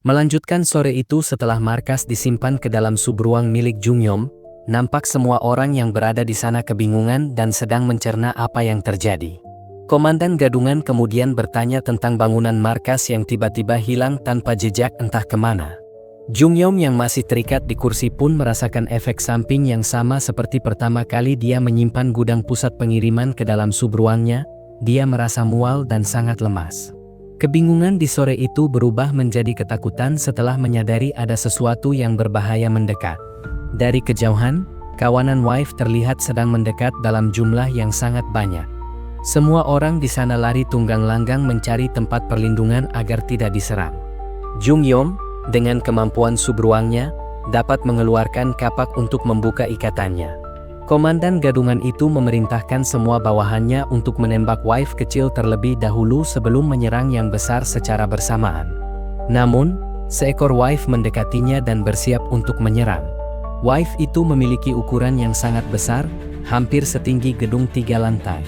Melanjutkan sore itu setelah markas disimpan ke dalam subruang milik Jungyom, nampak semua orang yang berada di sana kebingungan dan sedang mencerna apa yang terjadi. Komandan gadungan kemudian bertanya tentang bangunan markas yang tiba-tiba hilang tanpa jejak entah kemana. Jungyom yang masih terikat di kursi pun merasakan efek samping yang sama seperti pertama kali dia menyimpan gudang pusat pengiriman ke dalam subruangnya. Dia merasa mual dan sangat lemas. Kebingungan di sore itu berubah menjadi ketakutan setelah menyadari ada sesuatu yang berbahaya mendekat. Dari kejauhan, kawanan Wife terlihat sedang mendekat dalam jumlah yang sangat banyak. Semua orang di sana lari tunggang langgang mencari tempat perlindungan agar tidak diserang. Jungyom, dengan kemampuan subruangnya, dapat mengeluarkan kapak untuk membuka ikatannya. Komandan gadungan itu memerintahkan semua bawahannya untuk menembak Wife kecil terlebih dahulu sebelum menyerang yang besar secara bersamaan. Namun, seekor Wife mendekatinya dan bersiap untuk menyerang. Wife itu memiliki ukuran yang sangat besar, hampir setinggi gedung 3 lantai.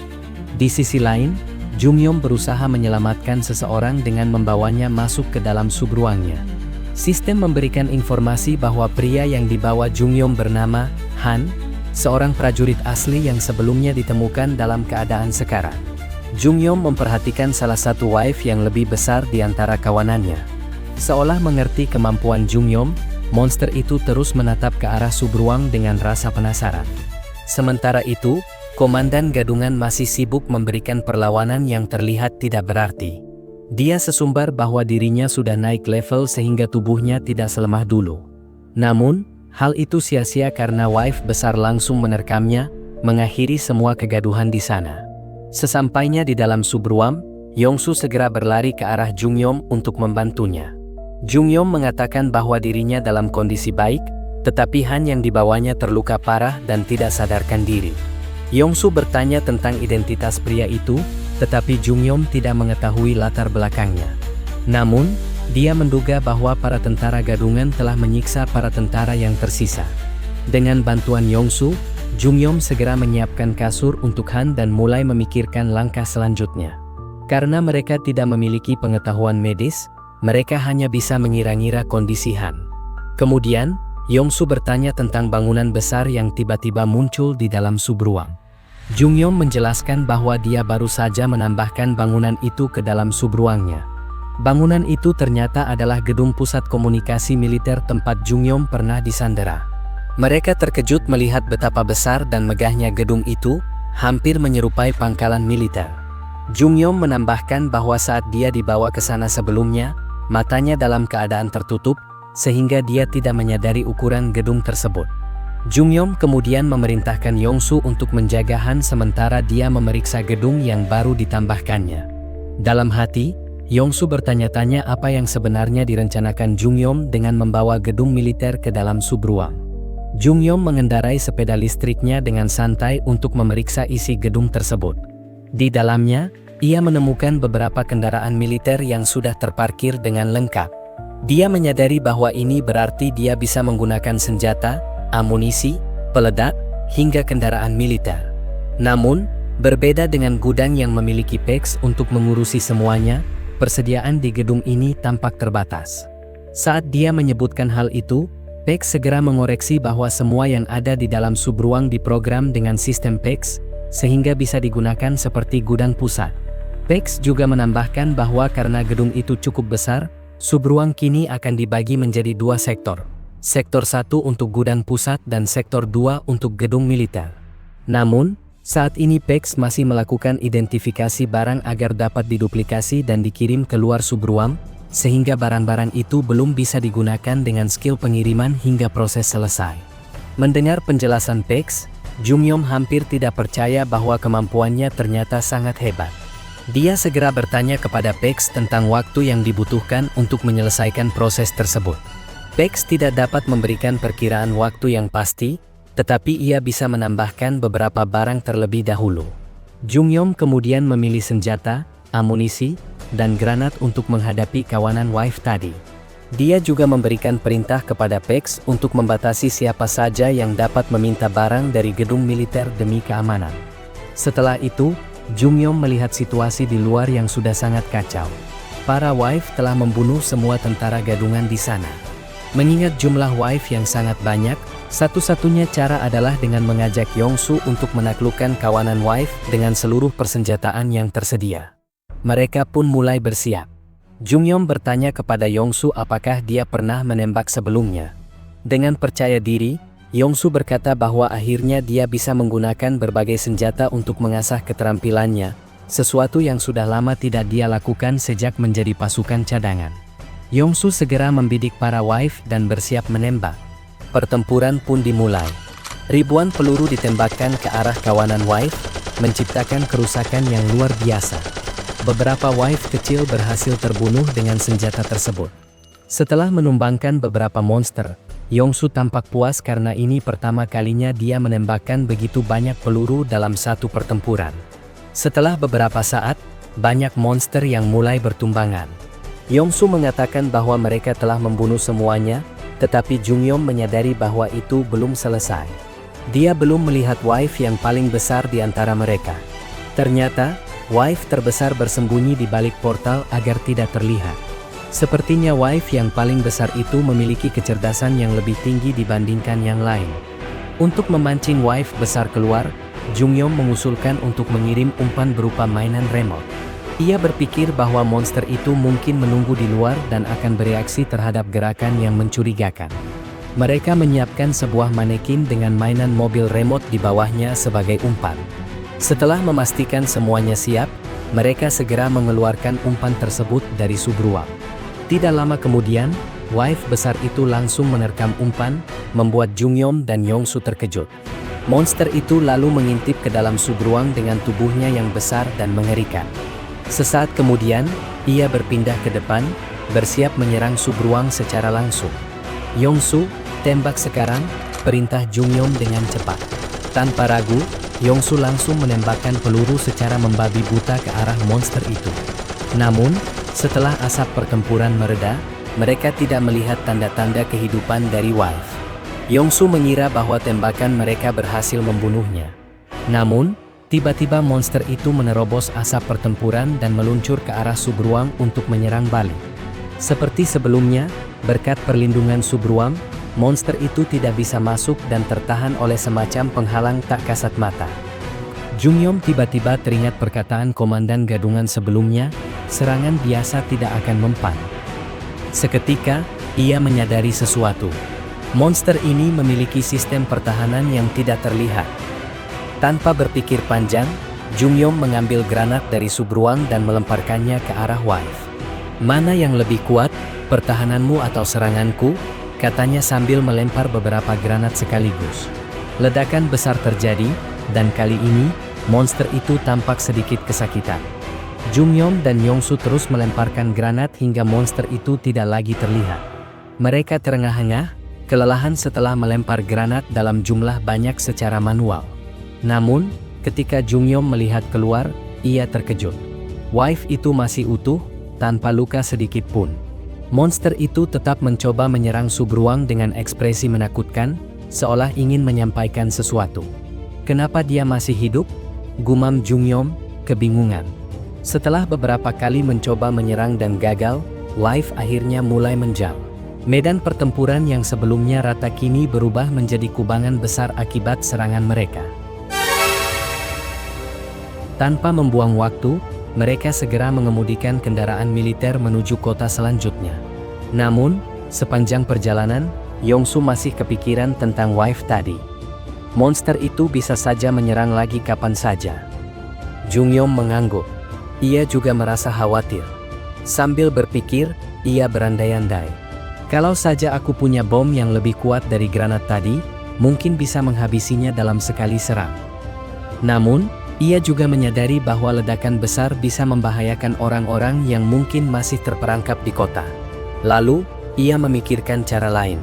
Di sisi lain, Jungyom berusaha menyelamatkan seseorang dengan membawanya masuk ke dalam subruangnya. Sistem memberikan informasi bahwa pria yang dibawa Jungyom bernama Han, seorang prajurit asli yang sebelumnya ditemukan dalam keadaan sekarat. Jungyom memperhatikan salah satu Wife yang lebih besar di antara kawanannya. Seolah mengerti kemampuan Jungyom, monster itu terus menatap ke arah subruang dengan rasa penasaran. Sementara itu, komandan gadungan masih sibuk memberikan perlawanan yang terlihat tidak berarti. Dia sesumbar bahwa dirinya sudah naik level sehingga tubuhnya tidak selemah dulu. Namun, hal itu sia-sia karena Wife besar langsung menerkamnya, mengakhiri semua kegaduhan di sana. Sesampainya di dalam subruang, Yongsu segera berlari ke arah Jungyom untuk membantunya. Jungyom mengatakan bahwa dirinya dalam kondisi baik, tetapi Han yang dibawanya terluka parah dan tidak sadarkan diri. Yongsu bertanya tentang identitas pria itu, tetapi Jungyom tidak mengetahui latar belakangnya. Namun, dia menduga bahwa para tentara gadungan telah menyiksa para tentara yang tersisa. Dengan bantuan Yongsu, Jungyom segera menyiapkan kasur untuk Han dan mulai memikirkan langkah selanjutnya. Karena mereka tidak memiliki pengetahuan medis, mereka hanya bisa mengira-ngira kondisi Han. Kemudian, Yongsu bertanya tentang bangunan besar yang tiba-tiba muncul di dalam subruang. Jungyom menjelaskan bahwa dia baru saja menambahkan bangunan itu ke dalam subruangnya. Bangunan itu ternyata adalah gedung pusat komunikasi militer tempat Jungyom pernah disandera. Mereka terkejut melihat betapa besar dan megahnya gedung itu, hampir menyerupai pangkalan militer. Jungyom menambahkan bahwa saat dia dibawa ke sana sebelumnya, matanya dalam keadaan tertutup, sehingga dia tidak menyadari ukuran gedung tersebut. Jungyom kemudian memerintahkan Yongsu untuk menjaga Han sementara dia memeriksa gedung yang baru ditambahkannya. Dalam hati, Yongsu bertanya-tanya apa yang sebenarnya direncanakan Jungyom dengan membawa gedung militer ke dalam subruang. Jungyom mengendarai sepeda listriknya dengan santai untuk memeriksa isi gedung tersebut. Di dalamnya, ia menemukan beberapa kendaraan militer yang sudah terparkir dengan lengkap. Dia menyadari bahwa ini berarti dia bisa menggunakan senjata, amunisi, peledak, hingga kendaraan militer. Namun, berbeda dengan gudang yang memiliki PEX untuk mengurusi semuanya, persediaan di gedung ini tampak terbatas. Saat dia menyebutkan hal itu, PEX segera mengoreksi bahwa semua yang ada di dalam subruang diprogram dengan sistem PEX, sehingga bisa digunakan seperti gudang pusat. PEX juga menambahkan bahwa karena gedung itu cukup besar, subruang kini akan dibagi menjadi 2 sektor. Sektor 1 untuk gudang pusat dan sektor 2 untuk gedung militer. Namun, saat ini PEX masih melakukan identifikasi barang agar dapat diduplikasi dan dikirim keluar subruang, sehingga barang-barang itu belum bisa digunakan dengan skill pengiriman hingga proses selesai. Mendengar penjelasan PEX, Jungyom hampir tidak percaya bahwa kemampuannya ternyata sangat hebat. Dia segera bertanya kepada PEX tentang waktu yang dibutuhkan untuk menyelesaikan proses tersebut. PEX tidak dapat memberikan perkiraan waktu yang pasti, tetapi ia bisa menambahkan beberapa barang terlebih dahulu. Jungyom kemudian memilih senjata, amunisi, dan granat untuk menghadapi kawanan Wife tadi. Dia juga memberikan perintah kepada PEX untuk membatasi siapa saja yang dapat meminta barang dari gedung militer demi keamanan. Setelah itu, Jungyom melihat situasi di luar yang sudah sangat kacau. Para wife telah membunuh semua tentara gadungan di sana. Mengingat jumlah wife yang sangat banyak, satu-satunya cara adalah dengan mengajak Yongsu untuk menaklukkan kawanan wife dengan seluruh persenjataan yang tersedia. Mereka pun mulai bersiap. Jungyom bertanya kepada Yongsu apakah dia pernah menembak sebelumnya. Dengan percaya diri, Yongsu berkata bahwa akhirnya dia bisa menggunakan berbagai senjata untuk mengasah keterampilannya, sesuatu yang sudah lama tidak dia lakukan sejak menjadi pasukan cadangan. Yongsu segera membidik para wife dan bersiap menembak. Pertempuran pun dimulai. Ribuan peluru ditembakkan ke arah kawanan wife, menciptakan kerusakan yang luar biasa. Beberapa wife kecil berhasil terbunuh dengan senjata tersebut. Setelah menumbangkan beberapa monster, Yongsu tampak puas karena ini pertama kalinya dia menembakkan begitu banyak peluru dalam satu pertempuran. Setelah beberapa saat, banyak monster yang mulai bertumbangan. Yongsu mengatakan bahwa mereka telah membunuh semuanya, tetapi Jungyom menyadari bahwa itu belum selesai. Dia belum melihat wife yang paling besar di antara mereka. Ternyata, wife terbesar bersembunyi di balik portal agar tidak terlihat. Sepertinya wife yang paling besar itu memiliki kecerdasan yang lebih tinggi dibandingkan yang lain. Untuk memancing wife besar keluar, Jungyom mengusulkan untuk mengirim umpan berupa mainan remote. Ia berpikir bahwa monster itu mungkin menunggu di luar dan akan bereaksi terhadap gerakan yang mencurigakan. Mereka menyiapkan sebuah manekin dengan mainan mobil remote di bawahnya sebagai umpan. Setelah memastikan semuanya siap, mereka segera mengeluarkan umpan tersebut dari subruang. Tidak lama kemudian, wife besar itu langsung menerkam umpan, membuat Jungyom dan Yongsu terkejut. Monster itu lalu mengintip ke dalam subruang dengan tubuhnya yang besar dan mengerikan. Sesaat kemudian, ia berpindah ke depan, bersiap menyerang subruang secara langsung. Yongsu, tembak sekarang, perintah Jungyom dengan cepat. Tanpa ragu, Yongsu langsung menembakkan peluru secara membabi buta ke arah monster itu. Namun, setelah asap pertempuran mereda, mereka tidak melihat tanda-tanda kehidupan dari wife. Yongsu mengira bahwa tembakan mereka berhasil membunuhnya. Namun, tiba-tiba monster itu menerobos asap pertempuran dan meluncur ke arah subruang untuk menyerang balik. Seperti sebelumnya, berkat perlindungan subruang, monster itu tidak bisa masuk dan tertahan oleh semacam penghalang tak kasat mata. Jungyom tiba-tiba teringat perkataan komandan gadungan sebelumnya, serangan biasa tidak akan mempan. Seketika, ia menyadari sesuatu. Monster ini memiliki sistem pertahanan yang tidak terlihat. Tanpa berpikir panjang, Jungyom mengambil granat dari subruang dan melemparkannya ke arah wife. "Mana yang lebih kuat, pertahananmu atau seranganku?" katanya sambil melempar beberapa granat sekaligus. Ledakan besar terjadi, dan kali ini, monster itu tampak sedikit kesakitan. Jungyom dan Yongsu terus melemparkan granat hingga monster itu tidak lagi terlihat. Mereka terengah-engah, kelelahan setelah melempar granat dalam jumlah banyak secara manual. Namun, ketika Jungyom melihat keluar, ia terkejut. Wife itu masih utuh, tanpa luka sedikit pun. Monster itu tetap mencoba menyerang subruang dengan ekspresi menakutkan, seolah ingin menyampaikan sesuatu. "Kenapa dia masih hidup?" gumam Jungyom, kebingungan. Setelah beberapa kali mencoba menyerang dan gagal, wife akhirnya mulai menjauh. Medan pertempuran yang sebelumnya rata kini berubah menjadi kubangan besar akibat serangan mereka. Tanpa membuang waktu, mereka segera mengemudikan kendaraan militer menuju kota selanjutnya. Namun, sepanjang perjalanan, Yongsu masih kepikiran tentang wife tadi. Monster itu bisa saja menyerang lagi kapan saja. Jungyom mengangguk. Ia juga merasa khawatir. Sambil berpikir, ia berandai-andai. Kalau saja aku punya bom yang lebih kuat dari granat tadi, mungkin bisa menghabisinya dalam sekali serang. Namun, ia juga menyadari bahwa ledakan besar bisa membahayakan orang-orang yang mungkin masih terperangkap di kota. Lalu, ia memikirkan cara lain.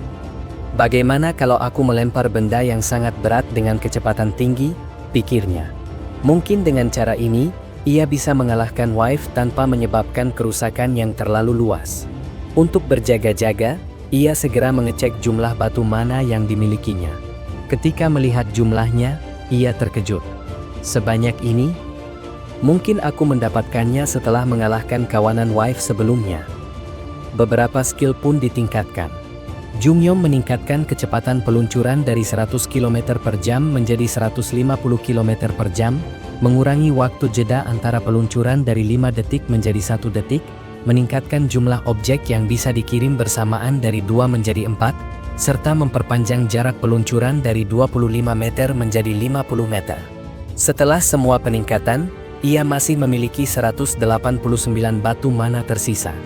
Bagaimana kalau aku melempar benda yang sangat berat dengan kecepatan tinggi, pikirnya. Mungkin dengan cara ini, ia bisa mengalahkan wife tanpa menyebabkan kerusakan yang terlalu luas. Untuk berjaga-jaga, ia segera mengecek jumlah batu mana yang dimilikinya. Ketika melihat jumlahnya, ia terkejut. Sebanyak ini? Mungkin aku mendapatkannya setelah mengalahkan kawanan wife sebelumnya. Beberapa skill pun ditingkatkan. Jungyom meningkatkan kecepatan peluncuran dari 100 km per jam menjadi 150 km per jam, mengurangi waktu jeda antara peluncuran dari 5 detik menjadi 1 detik, meningkatkan jumlah objek yang bisa dikirim bersamaan dari 2 menjadi 4, serta memperpanjang jarak peluncuran dari 25 meter menjadi 50 meter. Setelah semua peningkatan, ia masih memiliki 189 batu mana tersisa.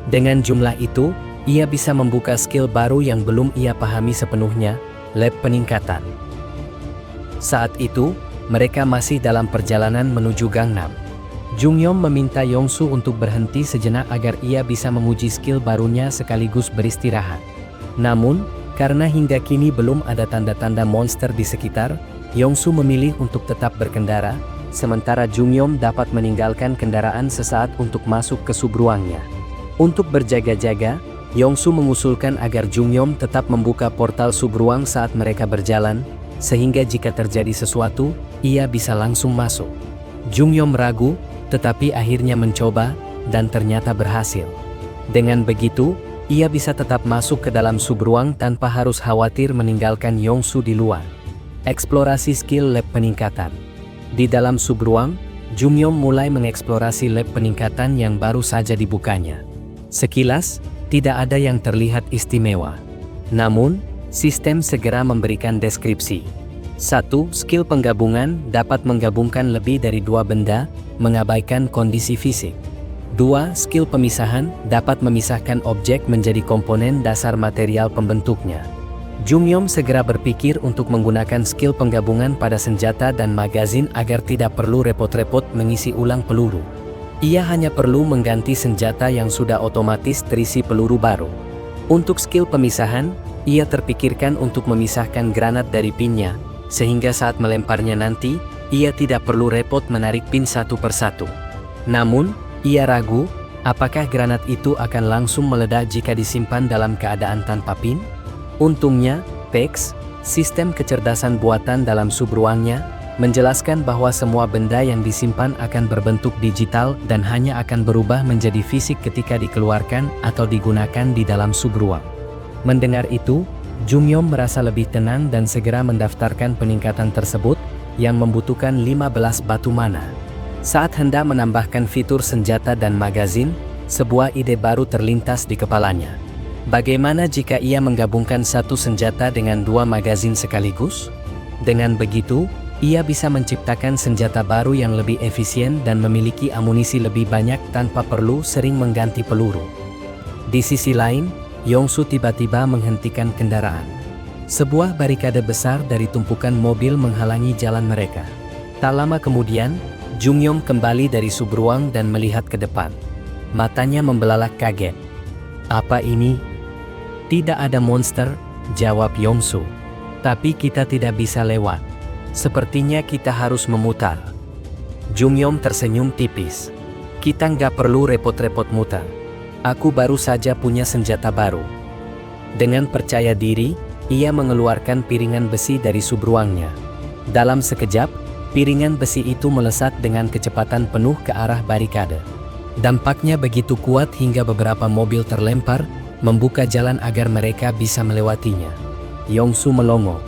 Dengan jumlah itu, ia bisa membuka skill baru yang belum ia pahami sepenuhnya, lab peningkatan. Saat itu, mereka masih dalam perjalanan menuju Gangnam. Jungyom meminta Yongsu untuk berhenti sejenak agar ia bisa menguji skill barunya sekaligus beristirahat. Namun, karena hingga kini belum ada tanda-tanda monster di sekitar, Yongsu memilih untuk tetap berkendara, sementara Jungyom dapat meninggalkan kendaraan sesaat untuk masuk ke subruangnya. Untuk berjaga-jaga, Yongsu mengusulkan agar Jungyom tetap membuka portal subruang saat mereka berjalan, sehingga jika terjadi sesuatu, ia bisa langsung masuk. Jungyom ragu, tetapi akhirnya mencoba, dan ternyata berhasil. Dengan begitu, ia bisa tetap masuk ke dalam subruang tanpa harus khawatir meninggalkan Yongsu di luar. Eksplorasi skill lab peningkatan. Di dalam subruang, Jungyom mulai mengeksplorasi lab peningkatan yang baru saja dibukanya. Sekilas, tidak ada yang terlihat istimewa. Namun, sistem segera memberikan deskripsi. 1. Skill penggabungan dapat menggabungkan lebih dari 2 benda, mengabaikan kondisi fisik. 2. Skill pemisahan dapat memisahkan objek menjadi komponen dasar material pembentuknya. Jungyom segera berpikir untuk menggunakan skill penggabungan pada senjata dan magazin agar tidak perlu repot-repot mengisi ulang peluru. Ia hanya perlu mengganti senjata yang sudah otomatis terisi peluru baru. Untuk skill pemisahan, ia terpikirkan untuk memisahkan granat dari pinnya, sehingga saat melemparnya nanti, ia tidak perlu repot menarik pin satu persatu. Namun, ia ragu, apakah granat itu akan langsung meledak jika disimpan dalam keadaan tanpa pin? Untungnya, PEX, sistem kecerdasan buatan dalam subruangnya, menjelaskan bahwa semua benda yang disimpan akan berbentuk digital dan hanya akan berubah menjadi fisik ketika dikeluarkan atau digunakan di dalam subruang. Mendengar itu, Jungyom merasa lebih tenang dan segera mendaftarkan peningkatan tersebut, yang membutuhkan 15 batu mana. Saat hendak menambahkan fitur senjata dan magazin, sebuah ide baru terlintas di kepalanya. Bagaimana jika ia menggabungkan satu senjata dengan 2 magazin sekaligus? Dengan begitu, ia bisa menciptakan senjata baru yang lebih efisien dan memiliki amunisi lebih banyak tanpa perlu sering mengganti peluru. Di sisi lain, Yongsu tiba-tiba menghentikan kendaraan. Sebuah barikade besar dari tumpukan mobil menghalangi jalan mereka. Tak lama kemudian, Jungyom kembali dari subruang dan melihat ke depan. Matanya membelalak kaget. Apa ini? Tidak ada monster, jawab Yongsu. Tapi kita tidak bisa lewat. Sepertinya kita harus memutar. Jungyom tersenyum tipis. Kita nggak perlu repot-repot muter. Aku baru saja punya senjata baru. Dengan percaya diri, ia mengeluarkan piringan besi dari subruangnya. Dalam sekejap, piringan besi itu melesat dengan kecepatan penuh ke arah barikade. Dampaknya begitu kuat hingga beberapa mobil terlempar, membuka jalan agar mereka bisa melewatinya. Yongsu melongo.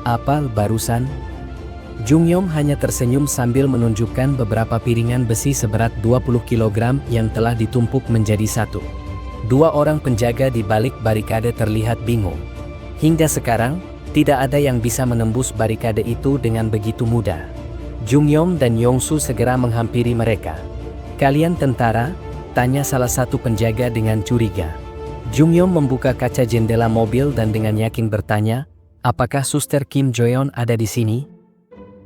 Apa barusan? Jungyom hanya tersenyum sambil menunjukkan beberapa piringan besi seberat 20 kg yang telah ditumpuk menjadi satu. 2 orang penjaga di balik barikade terlihat bingung. Hingga sekarang, tidak ada yang bisa menembus barikade itu dengan begitu mudah. Jungyom dan Yongsu segera menghampiri mereka. Kalian tentara? Tanya salah satu penjaga dengan curiga. Jungyom membuka kaca jendela mobil dan dengan yakin bertanya, apakah Suster Kim Joyeon ada di sini?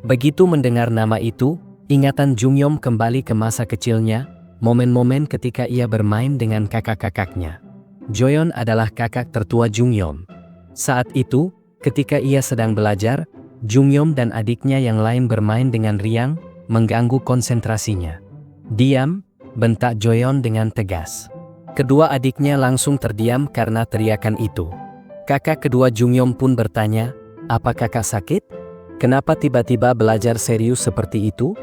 Begitu mendengar nama itu, ingatan Jungyom kembali ke masa kecilnya, momen-momen ketika ia bermain dengan kakak-kakaknya. Joyeon adalah kakak tertua Jungyom. Saat itu, ketika ia sedang belajar, Jungyom dan adiknya yang lain bermain dengan riang, mengganggu konsentrasinya. Diam, bentak Joyeon dengan tegas. Kedua adiknya langsung terdiam karena teriakan itu. Kakak kedua Jungyom pun bertanya, apa kakak sakit? Kenapa tiba-tiba belajar serius seperti itu?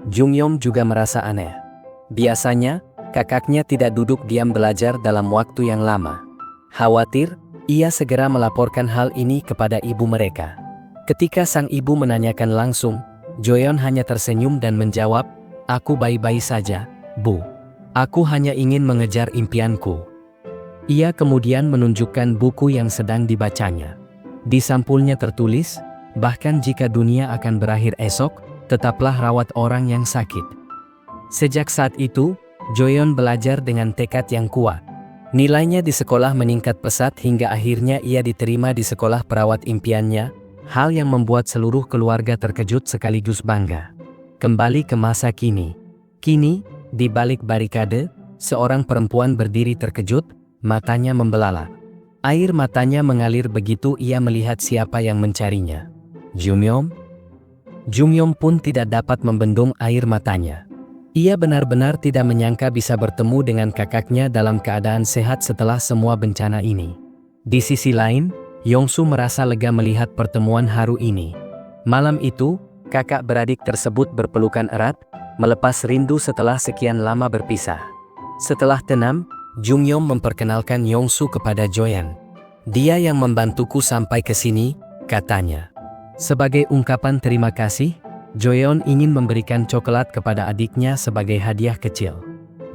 Jungyom juga merasa aneh. Biasanya, kakaknya tidak duduk diam belajar dalam waktu yang lama. Khawatir, ia segera melaporkan hal ini kepada ibu mereka. Ketika sang ibu menanyakan langsung, Joyeon hanya tersenyum dan menjawab, "Aku baik-baik saja, Bu. Aku hanya ingin mengejar impianku." Ia kemudian menunjukkan buku yang sedang dibacanya. Di sampulnya tertulis, "Bahkan jika dunia akan berakhir esok, tetaplah rawat orang yang sakit." Sejak saat itu, Joyeon belajar dengan tekad yang kuat. Nilainya di sekolah meningkat pesat hingga akhirnya ia diterima di sekolah perawat impiannya, hal yang membuat seluruh keluarga terkejut sekaligus bangga. Kembali ke masa kini. Kini, di balik barikade, seorang perempuan berdiri terkejut, matanya membelalak. Air matanya mengalir begitu ia melihat siapa yang mencarinya. Jungyom? Jungyom pun tidak dapat membendung air matanya. Ia benar-benar tidak menyangka bisa bertemu dengan kakaknya dalam keadaan sehat setelah semua bencana ini. Di sisi lain, Yongsu merasa lega melihat pertemuan haru ini. Malam itu, kakak beradik tersebut berpelukan erat, melepas rindu setelah sekian lama berpisah. Setelah tenang, Jungyom memperkenalkan Yongsu kepada Joyeon. "Dia yang membantuku sampai ke sini," katanya. Sebagai ungkapan terima kasih, Joyeon ingin memberikan coklat kepada adiknya sebagai hadiah kecil.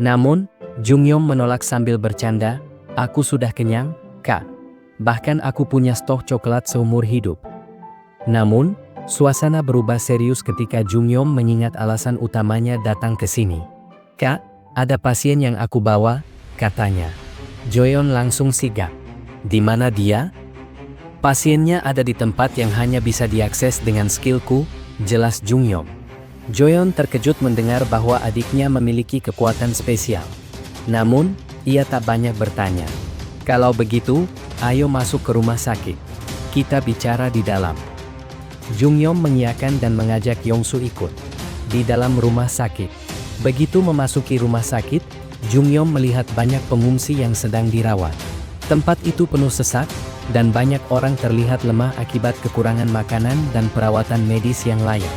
Namun, Jungyom menolak sambil bercanda, "Aku sudah kenyang, Kak. Bahkan aku punya stok coklat seumur hidup." Namun, suasana berubah serius ketika Jungyom mengingat alasan utamanya datang ke sini. "Kak, ada pasien yang aku bawa," katanya. Joyeon langsung sigap. "Di mana dia?" "Pasiennya ada di tempat yang hanya bisa diakses dengan skillku," jelas Jungyom. Joyeon terkejut mendengar bahwa adiknya memiliki kekuatan spesial. Namun, ia tak banyak bertanya. "Kalau begitu, ayo masuk ke rumah sakit. Kita bicara di dalam." Jungyom mengiyakan dan mengajak Yongsu ikut. Di dalam rumah sakit. Begitu memasuki rumah sakit, Jungyom melihat banyak pengungsi yang sedang dirawat. Tempat itu penuh sesak, dan banyak orang terlihat lemah akibat kekurangan makanan dan perawatan medis yang layak.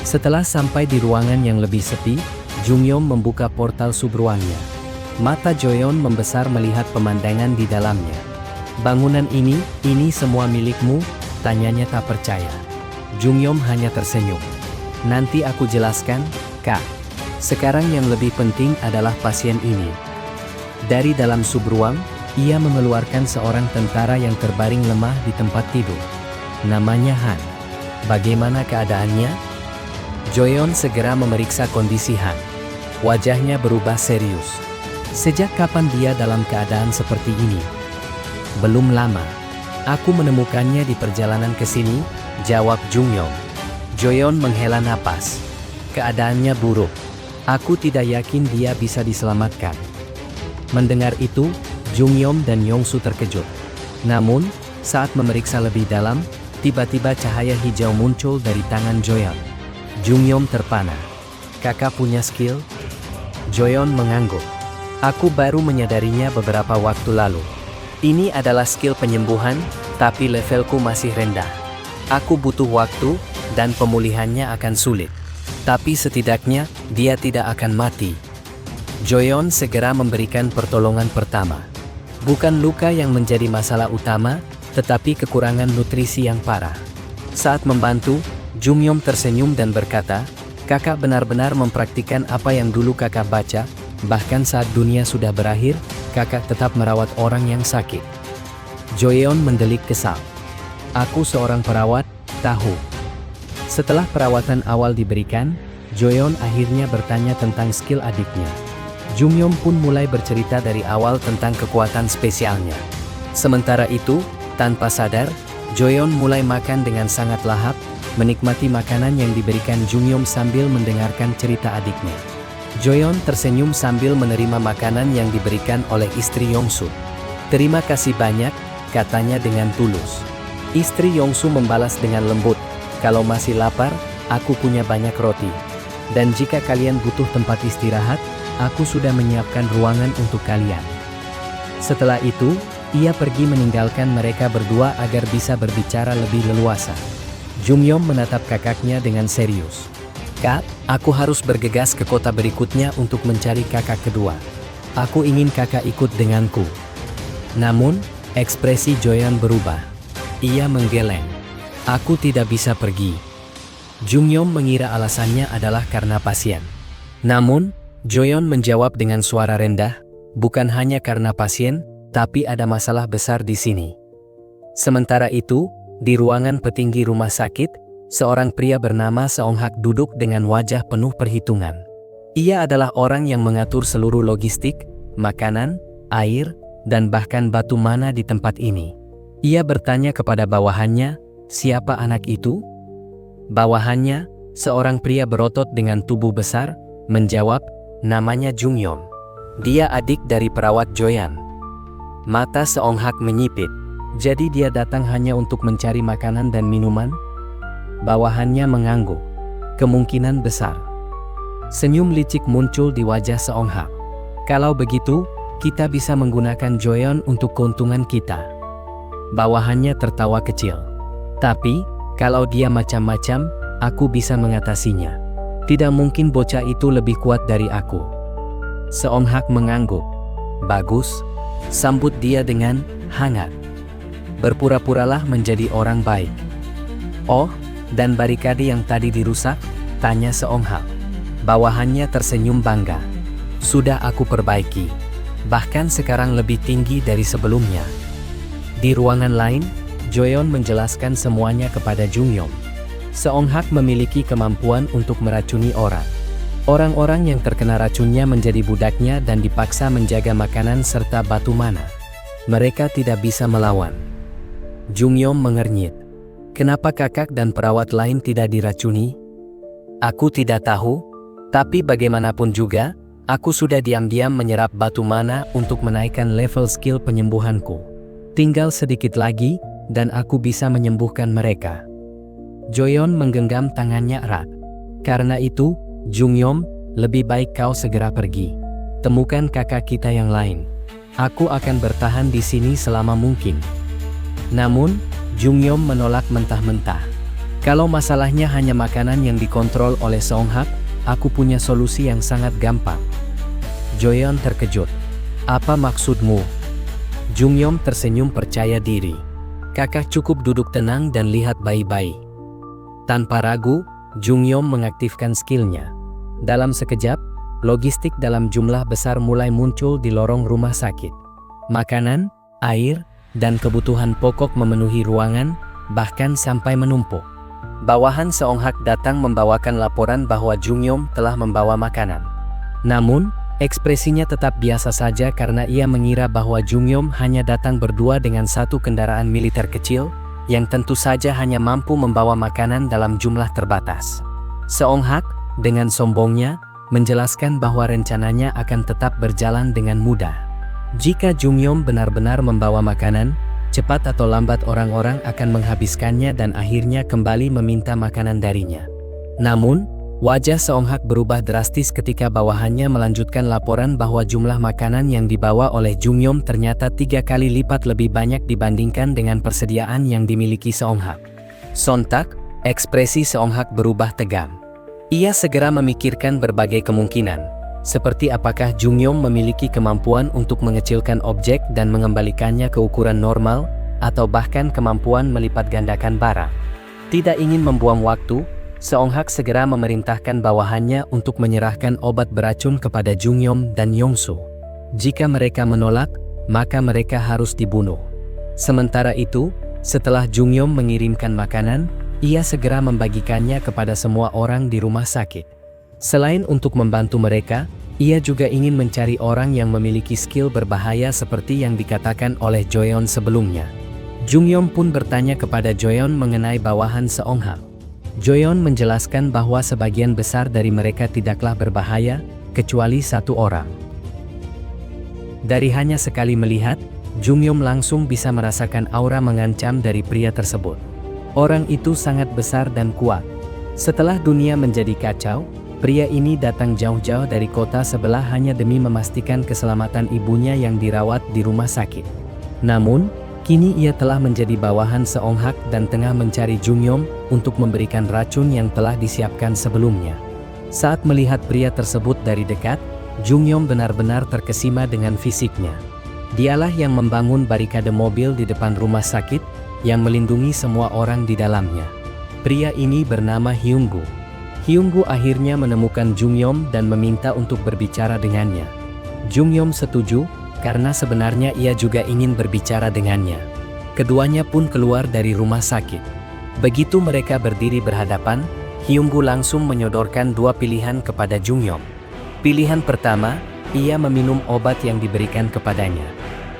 Setelah sampai di ruangan yang lebih sepi, Jungyom membuka portal subruangnya. Mata Joyeon membesar melihat pemandangan di dalamnya. "Bangunan ini semua milikmu?" tanyanya tak percaya. Jungyom hanya tersenyum. "Nanti aku jelaskan, Kak. Sekarang yang lebih penting adalah pasien ini." Dari dalam subruang, ia mengeluarkan seorang tentara yang terbaring lemah di tempat tidur. Namanya Han. "Bagaimana keadaannya?" Joyeon segera memeriksa kondisi Han. Wajahnya berubah serius. "Sejak kapan dia dalam keadaan seperti ini?" "Belum lama. Aku menemukannya di perjalanan ke sini," jawab Jungyom. Joyeon menghela napas. "Keadaannya buruk. Aku tidak yakin dia bisa diselamatkan." Mendengar itu, Jungyom dan Yongsu terkejut. Namun, saat memeriksa lebih dalam, tiba-tiba cahaya hijau muncul dari tangan Joyeon. Jungyom terpana. "Kakak punya skill?" Joyeon mengangguk. "Aku baru menyadarinya beberapa waktu lalu. Ini adalah skill penyembuhan, tapi levelku masih rendah. Aku butuh waktu, dan pemulihannya akan sulit. Tapi setidaknya, dia tidak akan mati." Joyeon segera memberikan pertolongan pertama. Bukan luka yang menjadi masalah utama, tetapi kekurangan nutrisi yang parah. Saat membantu, Jungyom tersenyum dan berkata, "Kakak benar-benar mempraktikkan apa yang dulu kakak baca, bahkan saat dunia sudah berakhir, kakak tetap merawat orang yang sakit." Joyeon mendelik kesal. "Aku seorang perawat, tahu." Setelah perawatan awal diberikan, Joyeon akhirnya bertanya tentang skill adiknya. Jungyom pun mulai bercerita dari awal tentang kekuatan spesialnya. Sementara itu, tanpa sadar, Joyeon mulai makan dengan sangat lahap, menikmati makanan yang diberikan Jungyom sambil mendengarkan cerita adiknya. Joyeon tersenyum sambil menerima makanan yang diberikan oleh istri Yongsu. "Terima kasih banyak," katanya dengan tulus. Istri Yongsu membalas dengan lembut, "Kalau masih lapar, aku punya banyak roti. Dan jika kalian butuh tempat istirahat, aku sudah menyiapkan ruangan untuk kalian." Setelah itu, ia pergi meninggalkan mereka berdua agar bisa berbicara lebih leluasa. Jungyom menatap kakaknya dengan serius. Kak, aku harus bergegas ke kota berikutnya untuk mencari kakak kedua. Aku ingin kakak ikut denganku. Namun, ekspresi Joyeon berubah. Ia menggeleng. Aku tidak bisa pergi. Jungyom mengira alasannya adalah karena pasien. Namun, Joyeon menjawab dengan suara rendah, bukan hanya karena pasien, tapi ada masalah besar di sini. Sementara itu, di ruangan petinggi rumah sakit, seorang pria bernama Seong Hak duduk dengan wajah penuh perhitungan. Ia adalah orang yang mengatur seluruh logistik, makanan, air, dan bahkan batu mana di tempat ini. Ia bertanya kepada bawahannya, siapa anak itu? Bawahannya, seorang pria berotot dengan tubuh besar, menjawab, namanya Jungyom. Dia adik dari perawat Joyeon. Mata Seong Hak menyipit. Jadi dia datang hanya untuk mencari makanan dan minuman? Bawahannya mengangguk. Kemungkinan besar. Senyum licik muncul di wajah Seong Hak. Kalau begitu, kita bisa menggunakan Joyeon untuk keuntungan kita. Bawahannya tertawa kecil. Tapi, kalau dia macam-macam, aku bisa mengatasinya. Tidak mungkin bocah itu lebih kuat dari aku. Seong Hak mengangguk. Bagus, sambut dia dengan hangat. Berpura-puralah menjadi orang baik. Oh, dan barikade yang tadi dirusak? Tanya Seong Hak. Bawahannya tersenyum bangga. Sudah aku perbaiki. Bahkan sekarang lebih tinggi dari sebelumnya. Di ruangan lain, Joyeon menjelaskan semuanya kepada Jungyom. Seong Hak memiliki kemampuan untuk meracuni orang. Orang-orang yang terkena racunnya menjadi budaknya dan dipaksa menjaga makanan serta batu mana. Mereka tidak bisa melawan. Jungyom mengernyit. Kenapa kakak dan perawat lain tidak diracuni? Aku tidak tahu, tapi bagaimanapun juga, aku sudah diam-diam menyerap batu mana untuk menaikkan level skill penyembuhanku. Tinggal sedikit lagi, dan aku bisa menyembuhkan mereka. Joyeon menggenggam tangannya erat. Karena itu, Jungyom, lebih baik kau segera pergi. Temukan kakak kita yang lain. Aku akan bertahan di sini selama mungkin. Namun, Jungyom menolak mentah-mentah. Kalau masalahnya hanya makanan yang dikontrol oleh Seong Hak, aku punya solusi yang sangat gampang. Joyeon terkejut. Apa maksudmu? Jungyom tersenyum percaya diri. Kakak cukup duduk tenang dan lihat bayi-bayi. Tanpa ragu, Jungyom mengaktifkan skillnya. Dalam sekejap, logistik dalam jumlah besar mulai muncul di lorong rumah sakit. Makanan, air, dan kebutuhan pokok memenuhi ruangan, bahkan sampai menumpuk. Bawahan Seong Hak datang membawakan laporan bahwa Jungyom telah membawa makanan. Namun, ekspresinya tetap biasa saja karena ia mengira bahwa Jungyom hanya datang berdua dengan satu kendaraan militer kecil, yang tentu saja hanya mampu membawa makanan dalam jumlah terbatas. Seong Hak, dengan sombongnya, menjelaskan bahwa rencananya akan tetap berjalan dengan mudah. Jika Jungyom benar-benar membawa makanan, cepat atau lambat orang-orang akan menghabiskannya dan akhirnya kembali meminta makanan darinya. Namun, wajah Seong Hak berubah drastis ketika bawahannya melanjutkan laporan bahwa jumlah makanan yang dibawa oleh Jungyom ternyata 3 kali lipat lebih banyak dibandingkan dengan persediaan yang dimiliki Seong Hak. Sontak, ekspresi Seong Hak berubah tegam. Ia segera memikirkan berbagai kemungkinan, seperti apakah Jungyom memiliki kemampuan untuk mengecilkan objek dan mengembalikannya ke ukuran normal, atau bahkan kemampuan melipat gandakan barang. Tidak ingin membuang waktu, Seong Hak segera memerintahkan bawahannya untuk menyerahkan obat beracun kepada Jungyom dan Yongsu. Jika mereka menolak, maka mereka harus dibunuh. Sementara itu, setelah Jungyom mengirimkan makanan, ia segera membagikannya kepada semua orang di rumah sakit. Selain untuk membantu mereka, ia juga ingin mencari orang yang memiliki skill berbahaya seperti yang dikatakan oleh Joyeon sebelumnya. Jungyom pun bertanya kepada Joyeon mengenai bawahan Seong Hak. Joyeon menjelaskan bahwa sebagian besar dari mereka tidaklah berbahaya, kecuali satu orang. Dari hanya sekali melihat, Jungyom langsung bisa merasakan aura mengancam dari pria tersebut. Orang itu sangat besar dan kuat. Setelah dunia menjadi kacau, pria ini datang jauh-jauh dari kota sebelah hanya demi memastikan keselamatan ibunya yang dirawat di rumah sakit. Namun, kini ia telah menjadi bawahan Seong Hak dan tengah mencari Jungyom untuk memberikan racun yang telah disiapkan sebelumnya. Saat melihat pria tersebut dari dekat, Jungyom benar-benar terkesima dengan fisiknya. Dialah yang membangun barikade mobil di depan rumah sakit, yang melindungi semua orang di dalamnya. Pria ini bernama Hyunggu. Hyunggu akhirnya menemukan Jungyom dan meminta untuk berbicara dengannya. Jungyom setuju, karena sebenarnya ia juga ingin berbicara dengannya. Keduanya pun keluar dari rumah sakit. Begitu mereka berdiri berhadapan, Hyunggu langsung menyodorkan dua pilihan kepada Jungyom. Pilihan pertama, ia meminum obat yang diberikan kepadanya.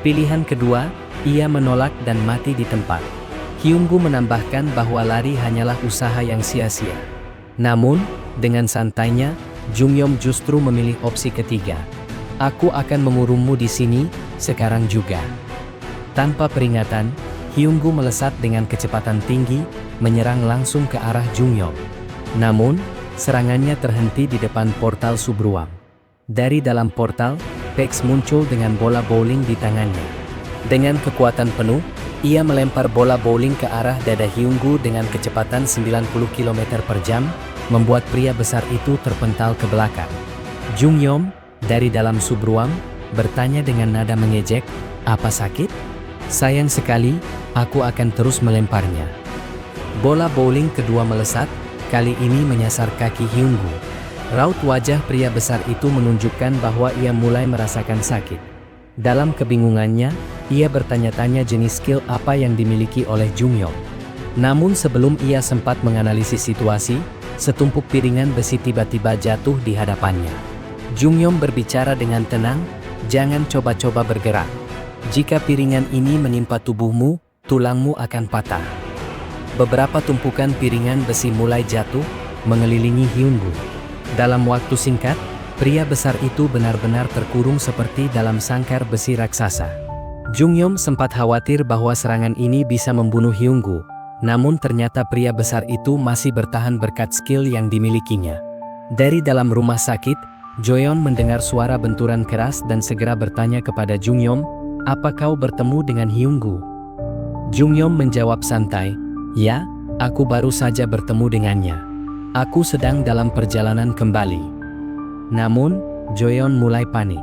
Pilihan kedua, ia menolak dan mati di tempat. Hyunggu menambahkan bahwa lari hanyalah usaha yang sia-sia. Namun, dengan santainya, Jungyom justru memilih opsi ketiga. Aku akan mengurungmu di sini, sekarang juga. Tanpa peringatan, Hyunggu melesat dengan kecepatan tinggi, menyerang langsung ke arah Jungyom. Namun, serangannya terhenti di depan portal Subruang. Dari dalam portal, Pex muncul dengan bola bowling di tangannya. Dengan kekuatan penuh, ia melempar bola bowling ke arah dada Hyunggu dengan kecepatan 90 km per jam, membuat pria besar itu terpental ke belakang. Jungyom, dari dalam Subruang, bertanya dengan nada mengejek, "Apa sakit?" "Sayang sekali, aku akan terus melemparnya." Bola bowling kedua melesat, kali ini menyasar kaki Hyunggu. Raut wajah pria besar itu menunjukkan bahwa ia mulai merasakan sakit. Dalam kebingungannya, ia bertanya-tanya jenis skill apa yang dimiliki oleh Jungyom. Namun sebelum ia sempat menganalisis situasi, setumpuk piringan besi tiba-tiba jatuh di hadapannya. Jungyom berbicara dengan tenang, "Jangan coba-coba bergerak. Jika piringan ini menimpa tubuhmu, tulangmu akan patah." Beberapa tumpukan piringan besi mulai jatuh, mengelilingi Hyunggu. Dalam waktu singkat, pria besar itu benar-benar terkurung seperti dalam sangkar besi raksasa. Jungyom sempat khawatir bahwa serangan ini bisa membunuh Hyunggu, namun ternyata pria besar itu masih bertahan berkat skill yang dimilikinya. Dari dalam rumah sakit, Joyeon mendengar suara benturan keras dan segera bertanya kepada Jungyom, "Apa kau bertemu dengan Hyunggu?" Jungyom menjawab santai, "Ya, aku baru saja bertemu dengannya. Aku sedang dalam perjalanan kembali." Namun, Joyeon mulai panik.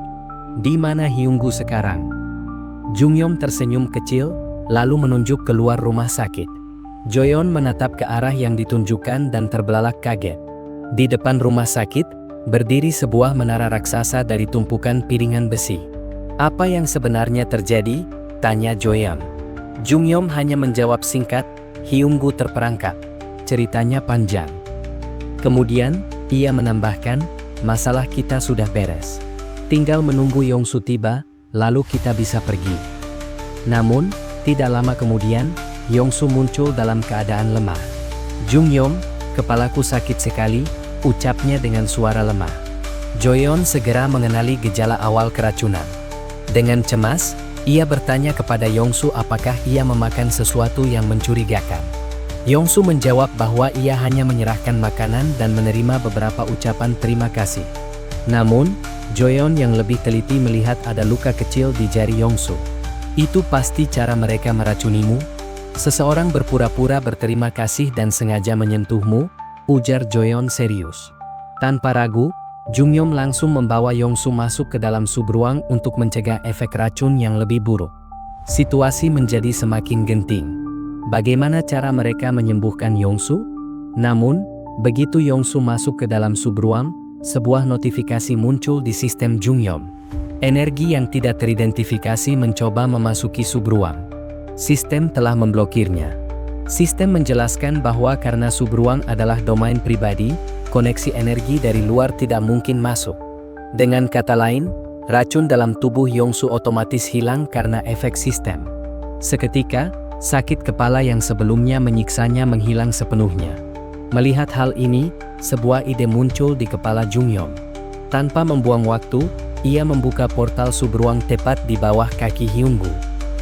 "Di mana Hyunggu sekarang?" Jungyom tersenyum kecil, lalu menunjuk keluar rumah sakit. Joyeon menatap ke arah yang ditunjukkan dan terbelalak kaget. Di depan rumah sakit, berdiri sebuah menara raksasa dari tumpukan piringan besi. "Apa yang sebenarnya terjadi?" tanya Joyeon. Jungyom hanya menjawab singkat, "Hyunggu terperangkap. Ceritanya panjang." Kemudian, ia menambahkan, "Masalah kita sudah beres. Tinggal menunggu Yongsu tiba, lalu kita bisa pergi." Namun, tidak lama kemudian, Yongsu muncul dalam keadaan lemah. "Jungyom, kepalaku sakit sekali," ucapnya dengan suara lemah. Joyeon segera mengenali gejala awal keracunan. Dengan cemas, ia bertanya kepada Yongsu apakah ia memakan sesuatu yang mencurigakan. Yongsu menjawab bahwa ia hanya menyerahkan makanan dan menerima beberapa ucapan terima kasih. Namun, Joyeon yang lebih teliti melihat ada luka kecil di jari Yongsu. "Itu pasti cara mereka meracunimu? Seseorang berpura-pura berterima kasih dan sengaja menyentuhmu," ujar Joyeon serius. Tanpa ragu, Jungyom langsung membawa Yongsu masuk ke dalam subruang untuk mencegah efek racun yang lebih buruk. Situasi menjadi semakin genting. Bagaimana cara mereka menyembuhkan Yongsu? Namun, begitu Yongsu masuk ke dalam subruang, sebuah notifikasi muncul di sistem Jungyom. Energi yang tidak teridentifikasi mencoba memasuki subruang. Sistem telah memblokirnya. Sistem menjelaskan bahwa karena subruang adalah domain pribadi, koneksi energi dari luar tidak mungkin masuk. Dengan kata lain, racun dalam tubuh Yongsu otomatis hilang karena efek sistem. Seketika, sakit kepala yang sebelumnya menyiksanya menghilang sepenuhnya. Melihat hal ini, sebuah ide muncul di kepala Jungyom. Tanpa membuang waktu, ia membuka portal subruang tepat di bawah kaki Hyunggu.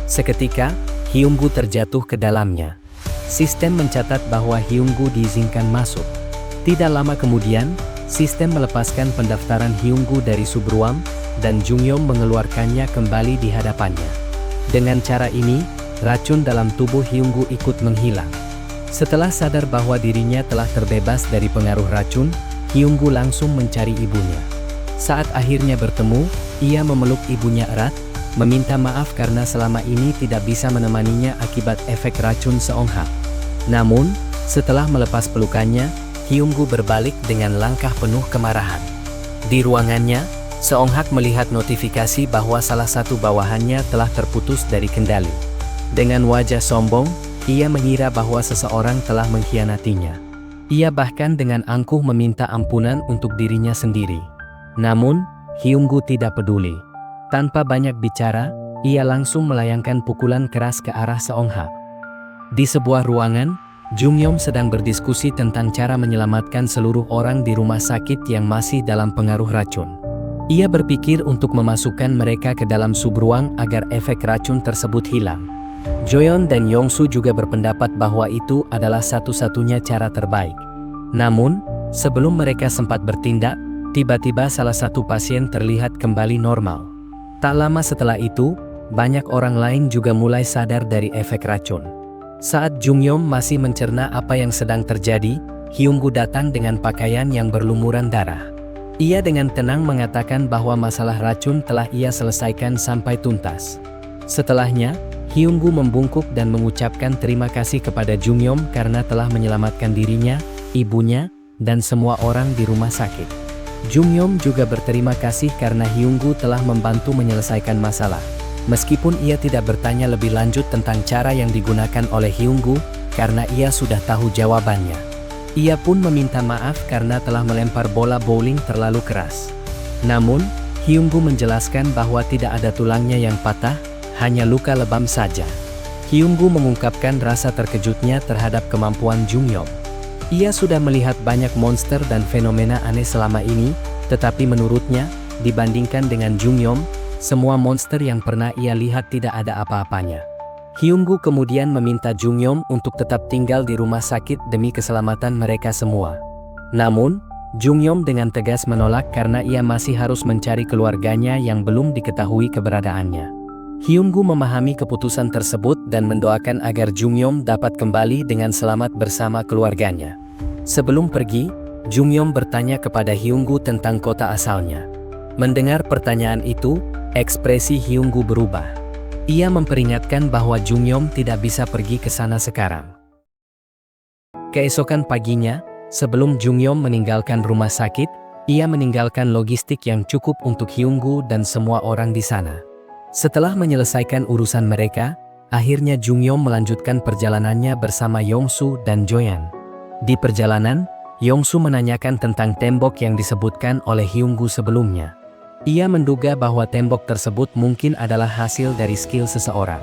Seketika, Hyunggu terjatuh ke dalamnya. Sistem mencatat bahwa Hyunggu diizinkan masuk. Tidak lama kemudian, sistem melepaskan pendaftaran Hyunggu dari subruang, dan Jungyom mengeluarkannya kembali di hadapannya. Dengan cara ini, racun dalam tubuh Hyunggu ikut menghilang. Setelah sadar bahwa dirinya telah terbebas dari pengaruh racun, Hyunggu langsung mencari ibunya. Saat akhirnya bertemu, ia memeluk ibunya erat, meminta maaf karena selama ini tidak bisa menemaninya akibat efek racun Seonghak. Namun, setelah melepas pelukannya, Hyunggu berbalik dengan langkah penuh kemarahan. Di ruangannya, Seonghak melihat notifikasi bahwa salah satu bawahannya telah terputus dari kendali. Dengan wajah sombong, ia mengira bahwa seseorang telah mengkhianatinya. Ia bahkan dengan angkuh meminta ampunan untuk dirinya sendiri. Namun, Hyunggu tidak peduli. Tanpa banyak bicara, ia langsung melayangkan pukulan keras ke arah Seonghak. Di sebuah ruangan, Jungyom sedang berdiskusi tentang cara menyelamatkan seluruh orang di rumah sakit yang masih dalam pengaruh racun. Ia berpikir untuk memasukkan mereka ke dalam subruang agar efek racun tersebut hilang. Joyeon dan Yongsu juga berpendapat bahwa itu adalah satu-satunya cara terbaik. Namun, sebelum mereka sempat bertindak, tiba-tiba salah satu pasien terlihat kembali normal. Tak lama setelah itu, banyak orang lain juga mulai sadar dari efek racun. Saat Jungyom masih mencerna apa yang sedang terjadi, Hyunggu datang dengan pakaian yang berlumuran darah. Ia dengan tenang mengatakan bahwa masalah racun telah ia selesaikan sampai tuntas. Setelahnya, Hyunggu membungkuk dan mengucapkan terima kasih kepada Jungyom karena telah menyelamatkan dirinya, ibunya, dan semua orang di rumah sakit. Jungyom juga berterima kasih karena Hyunggu telah membantu menyelesaikan masalah. Meskipun ia tidak bertanya lebih lanjut tentang cara yang digunakan oleh Hyunggu, karena ia sudah tahu jawabannya. Ia pun meminta maaf karena telah melempar bola bowling terlalu keras. Namun, Hyunggu menjelaskan bahwa tidak ada tulangnya yang patah, hanya luka lebam saja. Hyunggu mengungkapkan rasa terkejutnya terhadap kemampuan Jungyom. Ia sudah melihat banyak monster dan fenomena aneh selama ini, tetapi menurutnya, dibandingkan dengan Jungyom, semua monster yang pernah ia lihat tidak ada apa-apanya. Hyunggu kemudian meminta Jungyom untuk tetap tinggal di rumah sakit demi keselamatan mereka semua. Namun, Jungyom dengan tegas menolak karena ia masih harus mencari keluarganya yang belum diketahui keberadaannya. Hyunggu memahami keputusan tersebut dan mendoakan agar Jungyom dapat kembali dengan selamat bersama keluarganya. Sebelum pergi, Jungyom bertanya kepada Hyunggu tentang kota asalnya. Mendengar pertanyaan itu, ekspresi Hyunggu berubah. Ia memperingatkan bahwa Jungyom tidak bisa pergi ke sana sekarang. Keesokan paginya, sebelum Jungyom meninggalkan rumah sakit, ia meninggalkan logistik yang cukup untuk Hyunggu dan semua orang di sana. Setelah menyelesaikan urusan mereka, akhirnya Jungyom melanjutkan perjalanannya bersama Yongsu dan Joyeon. Di perjalanan, Yongsu menanyakan tentang tembok yang disebutkan oleh Hyunggu sebelumnya. Ia menduga bahwa tembok tersebut mungkin adalah hasil dari skill seseorang.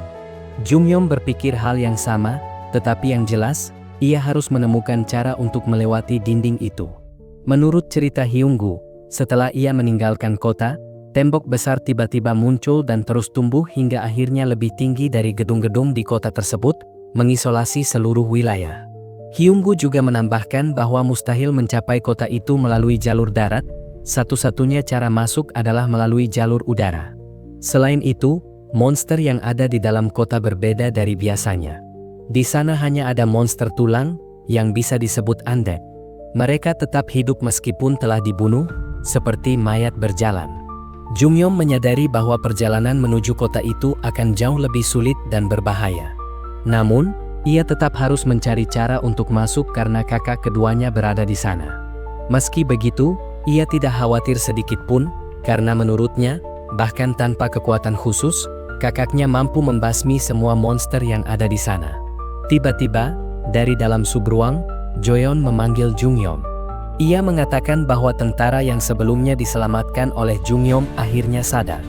Jungyom berpikir hal yang sama, tetapi yang jelas, ia harus menemukan cara untuk melewati dinding itu. Menurut cerita Hyunggu, setelah ia meninggalkan kota, tembok besar tiba-tiba muncul dan terus tumbuh hingga akhirnya lebih tinggi dari gedung-gedung di kota tersebut, mengisolasi seluruh wilayah. Hyunggu juga menambahkan bahwa mustahil mencapai kota itu melalui jalur darat, satu-satunya cara masuk adalah melalui jalur udara. Selain itu, monster yang ada di dalam kota berbeda dari biasanya. Di sana hanya ada monster tulang, yang bisa disebut undead. Mereka tetap hidup meskipun telah dibunuh, seperti mayat berjalan. Jungyom menyadari bahwa perjalanan menuju kota itu akan jauh lebih sulit dan berbahaya. Namun, ia tetap harus mencari cara untuk masuk karena kakak keduanya berada di sana. Meski begitu, ia tidak khawatir sedikit pun, karena menurutnya, bahkan tanpa kekuatan khusus, kakaknya mampu membasmi semua monster yang ada di sana. Tiba-tiba, dari dalam subruang, Joyeon memanggil Jungyom. Ia mengatakan bahwa tentara yang sebelumnya diselamatkan oleh Jungyom akhirnya sadar.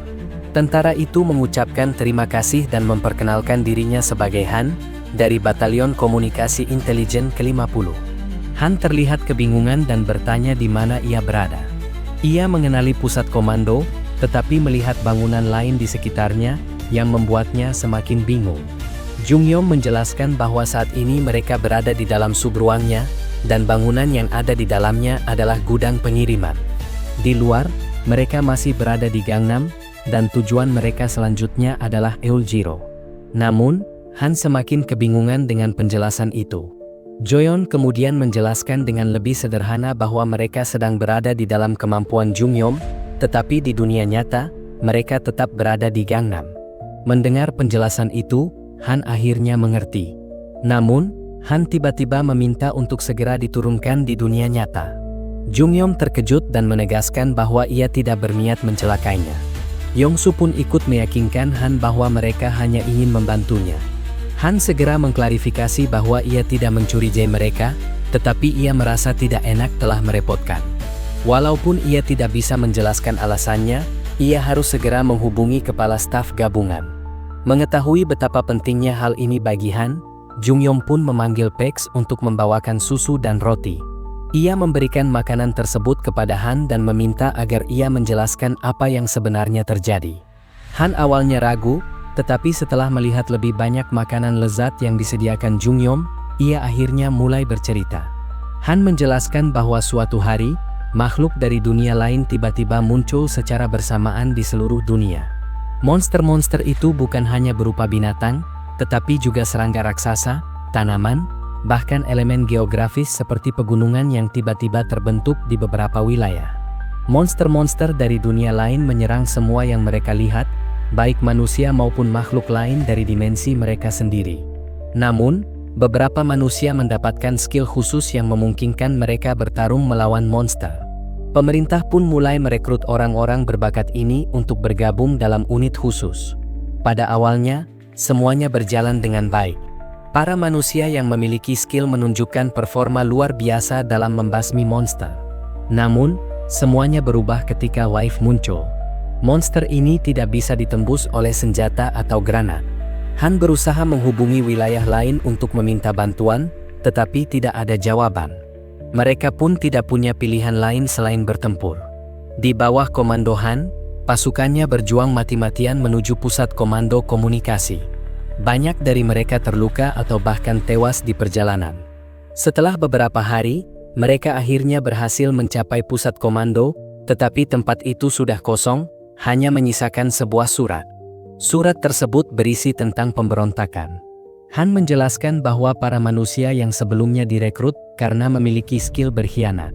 Tentara itu mengucapkan terima kasih dan memperkenalkan dirinya sebagai Han, dari Batalion Komunikasi Intelijen ke-50. Han terlihat kebingungan dan bertanya di mana ia berada. Ia mengenali pusat komando, tetapi melihat bangunan lain di sekitarnya, yang membuatnya semakin bingung. Jungyom menjelaskan bahwa saat ini mereka berada di dalam subruangnya, dan bangunan yang ada di dalamnya adalah gudang pengiriman. Di luar, mereka masih berada di Gangnam, dan tujuan mereka selanjutnya adalah Eoljiro. Namun, Han semakin kebingungan dengan penjelasan itu. Joyeon kemudian menjelaskan dengan lebih sederhana bahwa mereka sedang berada di dalam kemampuan Jungyom, tetapi di dunia nyata, mereka tetap berada di Gangnam. Mendengar penjelasan itu, Han akhirnya mengerti. Namun, Han tiba-tiba meminta untuk segera diturunkan di dunia nyata. Jungyom terkejut dan menegaskan bahwa ia tidak berniat mencelakainya. Yongsu pun ikut meyakinkan Han bahwa mereka hanya ingin membantunya. Han segera mengklarifikasi bahwa ia tidak mencurigai mereka, tetapi ia merasa tidak enak telah merepotkan. Walaupun ia tidak bisa menjelaskan alasannya, ia harus segera menghubungi kepala staf gabungan. Mengetahui betapa pentingnya hal ini bagi Han, Jungyom pun memanggil Pax untuk membawakan susu dan roti. Ia memberikan makanan tersebut kepada Han dan meminta agar ia menjelaskan apa yang sebenarnya terjadi. Han awalnya ragu, tetapi setelah melihat lebih banyak makanan lezat yang disediakan Jungyom, ia akhirnya mulai bercerita. Han menjelaskan bahwa suatu hari, makhluk dari dunia lain tiba-tiba muncul secara bersamaan di seluruh dunia. Monster-monster itu bukan hanya berupa binatang, tetapi juga serangga raksasa, tanaman, bahkan elemen geografis seperti pegunungan yang tiba-tiba terbentuk di beberapa wilayah. Monster-monster dari dunia lain menyerang semua yang mereka lihat, baik manusia maupun makhluk lain dari dimensi mereka sendiri. Namun, beberapa manusia mendapatkan skill khusus yang memungkinkan mereka bertarung melawan monster. Pemerintah pun mulai merekrut orang-orang berbakat ini untuk bergabung dalam unit khusus. Pada awalnya, semuanya berjalan dengan baik. Para manusia yang memiliki skill menunjukkan performa luar biasa dalam membasmi monster. Namun, semuanya berubah ketika wave muncul. Monster ini tidak bisa ditembus oleh senjata atau granat. Han berusaha menghubungi wilayah lain untuk meminta bantuan, tetapi tidak ada jawaban. Mereka pun tidak punya pilihan lain selain bertempur. Di bawah komando Han, pasukannya berjuang mati-matian menuju pusat komando komunikasi. Banyak dari mereka terluka atau bahkan tewas di perjalanan. Setelah beberapa hari, mereka akhirnya berhasil mencapai pusat komando, tetapi tempat itu sudah kosong, hanya menyisakan sebuah surat. Surat tersebut berisi tentang pemberontakan. Han menjelaskan bahwa para manusia yang sebelumnya direkrut karena memiliki skill berkhianat.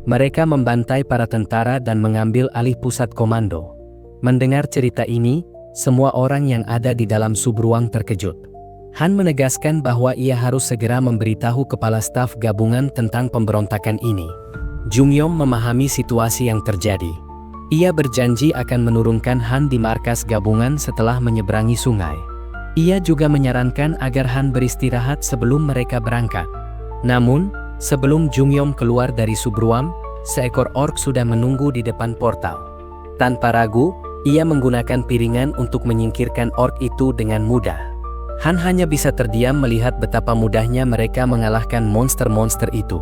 Mereka membantai para tentara dan mengambil alih pusat komando. Mendengar cerita ini, semua orang yang ada di dalam subruang terkejut. Han menegaskan bahwa ia harus segera memberitahu kepala staf gabungan tentang pemberontakan ini. Jungyom memahami situasi yang terjadi. Ia berjanji akan menurunkan Han di markas gabungan setelah menyeberangi sungai. Ia juga menyarankan agar Han beristirahat sebelum mereka berangkat. Namun, sebelum Jungyom keluar dari subruang, seekor orc sudah menunggu di depan portal. Tanpa ragu, ia menggunakan piringan untuk menyingkirkan orc itu dengan mudah. Han hanya bisa terdiam melihat betapa mudahnya mereka mengalahkan monster-monster itu.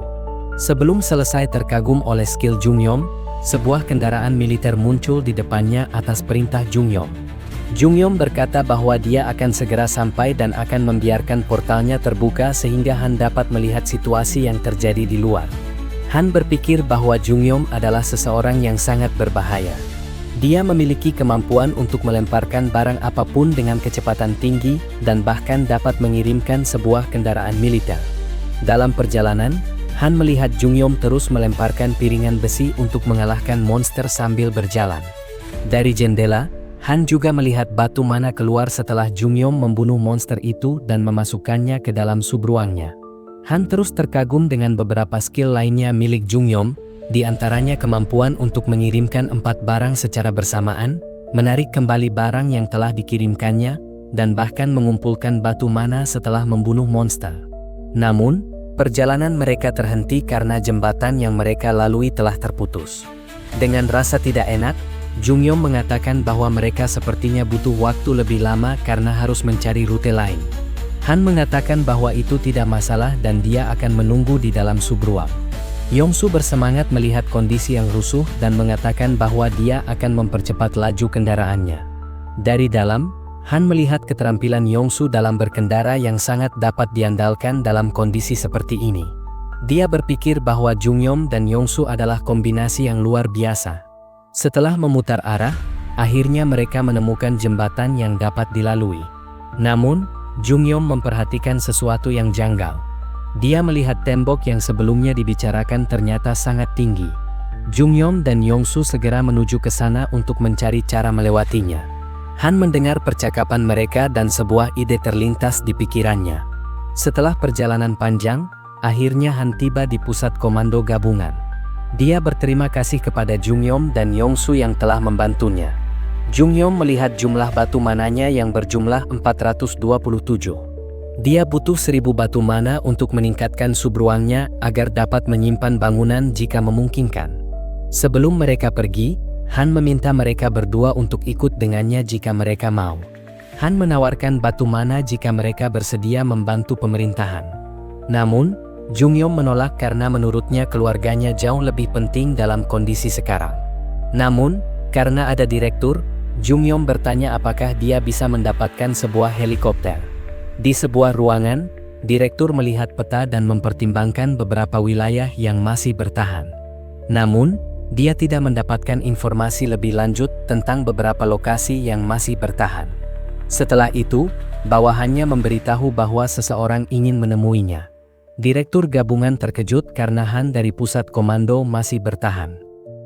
Sebelum selesai terkagum oleh skill Jungyom, sebuah kendaraan militer muncul di depannya atas perintah Jungyom. Jungyom berkata bahwa dia akan segera sampai dan akan membiarkan portalnya terbuka sehingga Han dapat melihat situasi yang terjadi di luar. Han berpikir bahwa Jungyom adalah seseorang yang sangat berbahaya. Dia memiliki kemampuan untuk melemparkan barang apapun dengan kecepatan tinggi dan bahkan dapat mengirimkan sebuah kendaraan militer. Dalam perjalanan, Han melihat Jungyom terus melemparkan piringan besi untuk mengalahkan monster sambil berjalan. Dari jendela, Han juga melihat batu mana keluar setelah Jungyom membunuh monster itu dan memasukkannya ke dalam subruangnya. Han terus terkagum dengan beberapa skill lainnya milik Jungyom, di antaranya kemampuan untuk mengirimkan 4 barang secara bersamaan, menarik kembali barang yang telah dikirimkannya, dan bahkan mengumpulkan batu mana setelah membunuh monster. Namun, perjalanan mereka terhenti karena jembatan yang mereka lalui telah terputus. Dengan rasa tidak enak, Jungyom mengatakan bahwa mereka sepertinya butuh waktu lebih lama karena harus mencari rute lain. Han mengatakan bahwa itu tidak masalah dan dia akan menunggu di dalam subruang. Yongsu bersemangat melihat kondisi yang rusuh dan mengatakan bahwa dia akan mempercepat laju kendaraannya. Dari dalam, Han melihat keterampilan Yongsu dalam berkendara yang sangat dapat diandalkan dalam kondisi seperti ini. Dia berpikir bahwa Jungyom dan Yongsu adalah kombinasi yang luar biasa. Setelah memutar arah, akhirnya mereka menemukan jembatan yang dapat dilalui. Namun, Jungyom memperhatikan sesuatu yang janggal. Dia melihat tembok yang sebelumnya dibicarakan ternyata sangat tinggi. Jungyom dan Yongsu segera menuju ke sana untuk mencari cara melewatinya. Han mendengar percakapan mereka dan sebuah ide terlintas di pikirannya. Setelah perjalanan panjang, akhirnya Han tiba di pusat komando gabungan. Dia berterima kasih kepada Jungyom dan Yongsu yang telah membantunya. Jungyom melihat jumlah batu mananya yang berjumlah 427. Dia butuh 1000 batu mana untuk meningkatkan subruangnya agar dapat menyimpan bangunan jika memungkinkan. Sebelum mereka pergi, Han meminta mereka berdua untuk ikut dengannya jika mereka mau. Han menawarkan batu mana jika mereka bersedia membantu pemerintahan. Namun, Jungyom menolak karena menurutnya keluarganya jauh lebih penting dalam kondisi sekarang. Namun, karena ada direktur, Jungyom bertanya apakah dia bisa mendapatkan sebuah helikopter. Di sebuah ruangan, direktur melihat peta dan mempertimbangkan beberapa wilayah yang masih bertahan. Namun, dia tidak mendapatkan informasi lebih lanjut tentang beberapa lokasi yang masih bertahan. Setelah itu, bawahannya memberitahu bahwa seseorang ingin menemuinya. Direktur gabungan terkejut karena Han dari pusat komando masih bertahan.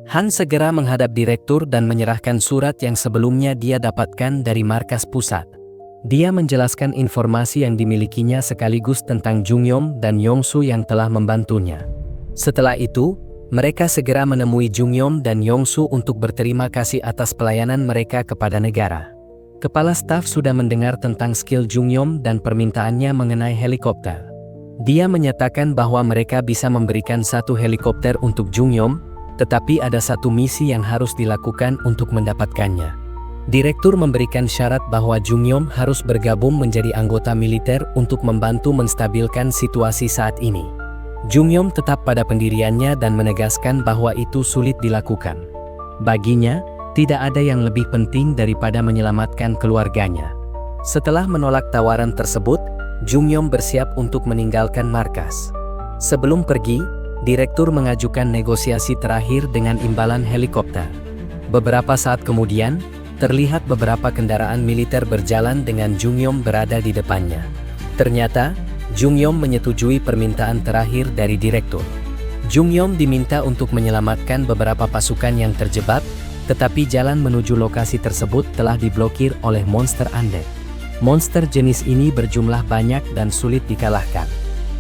Han segera menghadap direktur dan menyerahkan surat yang sebelumnya dia dapatkan dari markas pusat. Dia menjelaskan informasi yang dimilikinya sekaligus tentang Jungyom dan Yongsu yang telah membantunya. Setelah itu, mereka segera menemui Jungyom dan Yongsu untuk berterima kasih atas pelayanan mereka kepada negara. Kepala staf sudah mendengar tentang skill Jungyom dan permintaannya mengenai helikopter. Dia menyatakan bahwa mereka bisa memberikan satu helikopter untuk Jungyom, tetapi ada satu misi yang harus dilakukan untuk mendapatkannya. Direktur memberikan syarat bahwa Jungyom harus bergabung menjadi anggota militer untuk membantu menstabilkan situasi saat ini. Jungyom tetap pada pendiriannya dan menegaskan bahwa itu sulit dilakukan. Baginya, tidak ada yang lebih penting daripada menyelamatkan keluarganya. Setelah menolak tawaran tersebut, Jungyom bersiap untuk meninggalkan markas. Sebelum pergi, direktur mengajukan negosiasi terakhir dengan imbalan helikopter. Beberapa saat kemudian, terlihat beberapa kendaraan militer berjalan dengan Jungyom berada di depannya. Ternyata, Jungyom menyetujui permintaan terakhir dari direktur. Jungyom diminta untuk menyelamatkan beberapa pasukan yang terjebak, tetapi jalan menuju lokasi tersebut telah diblokir oleh monster undead. Monster jenis ini berjumlah banyak dan sulit dikalahkan.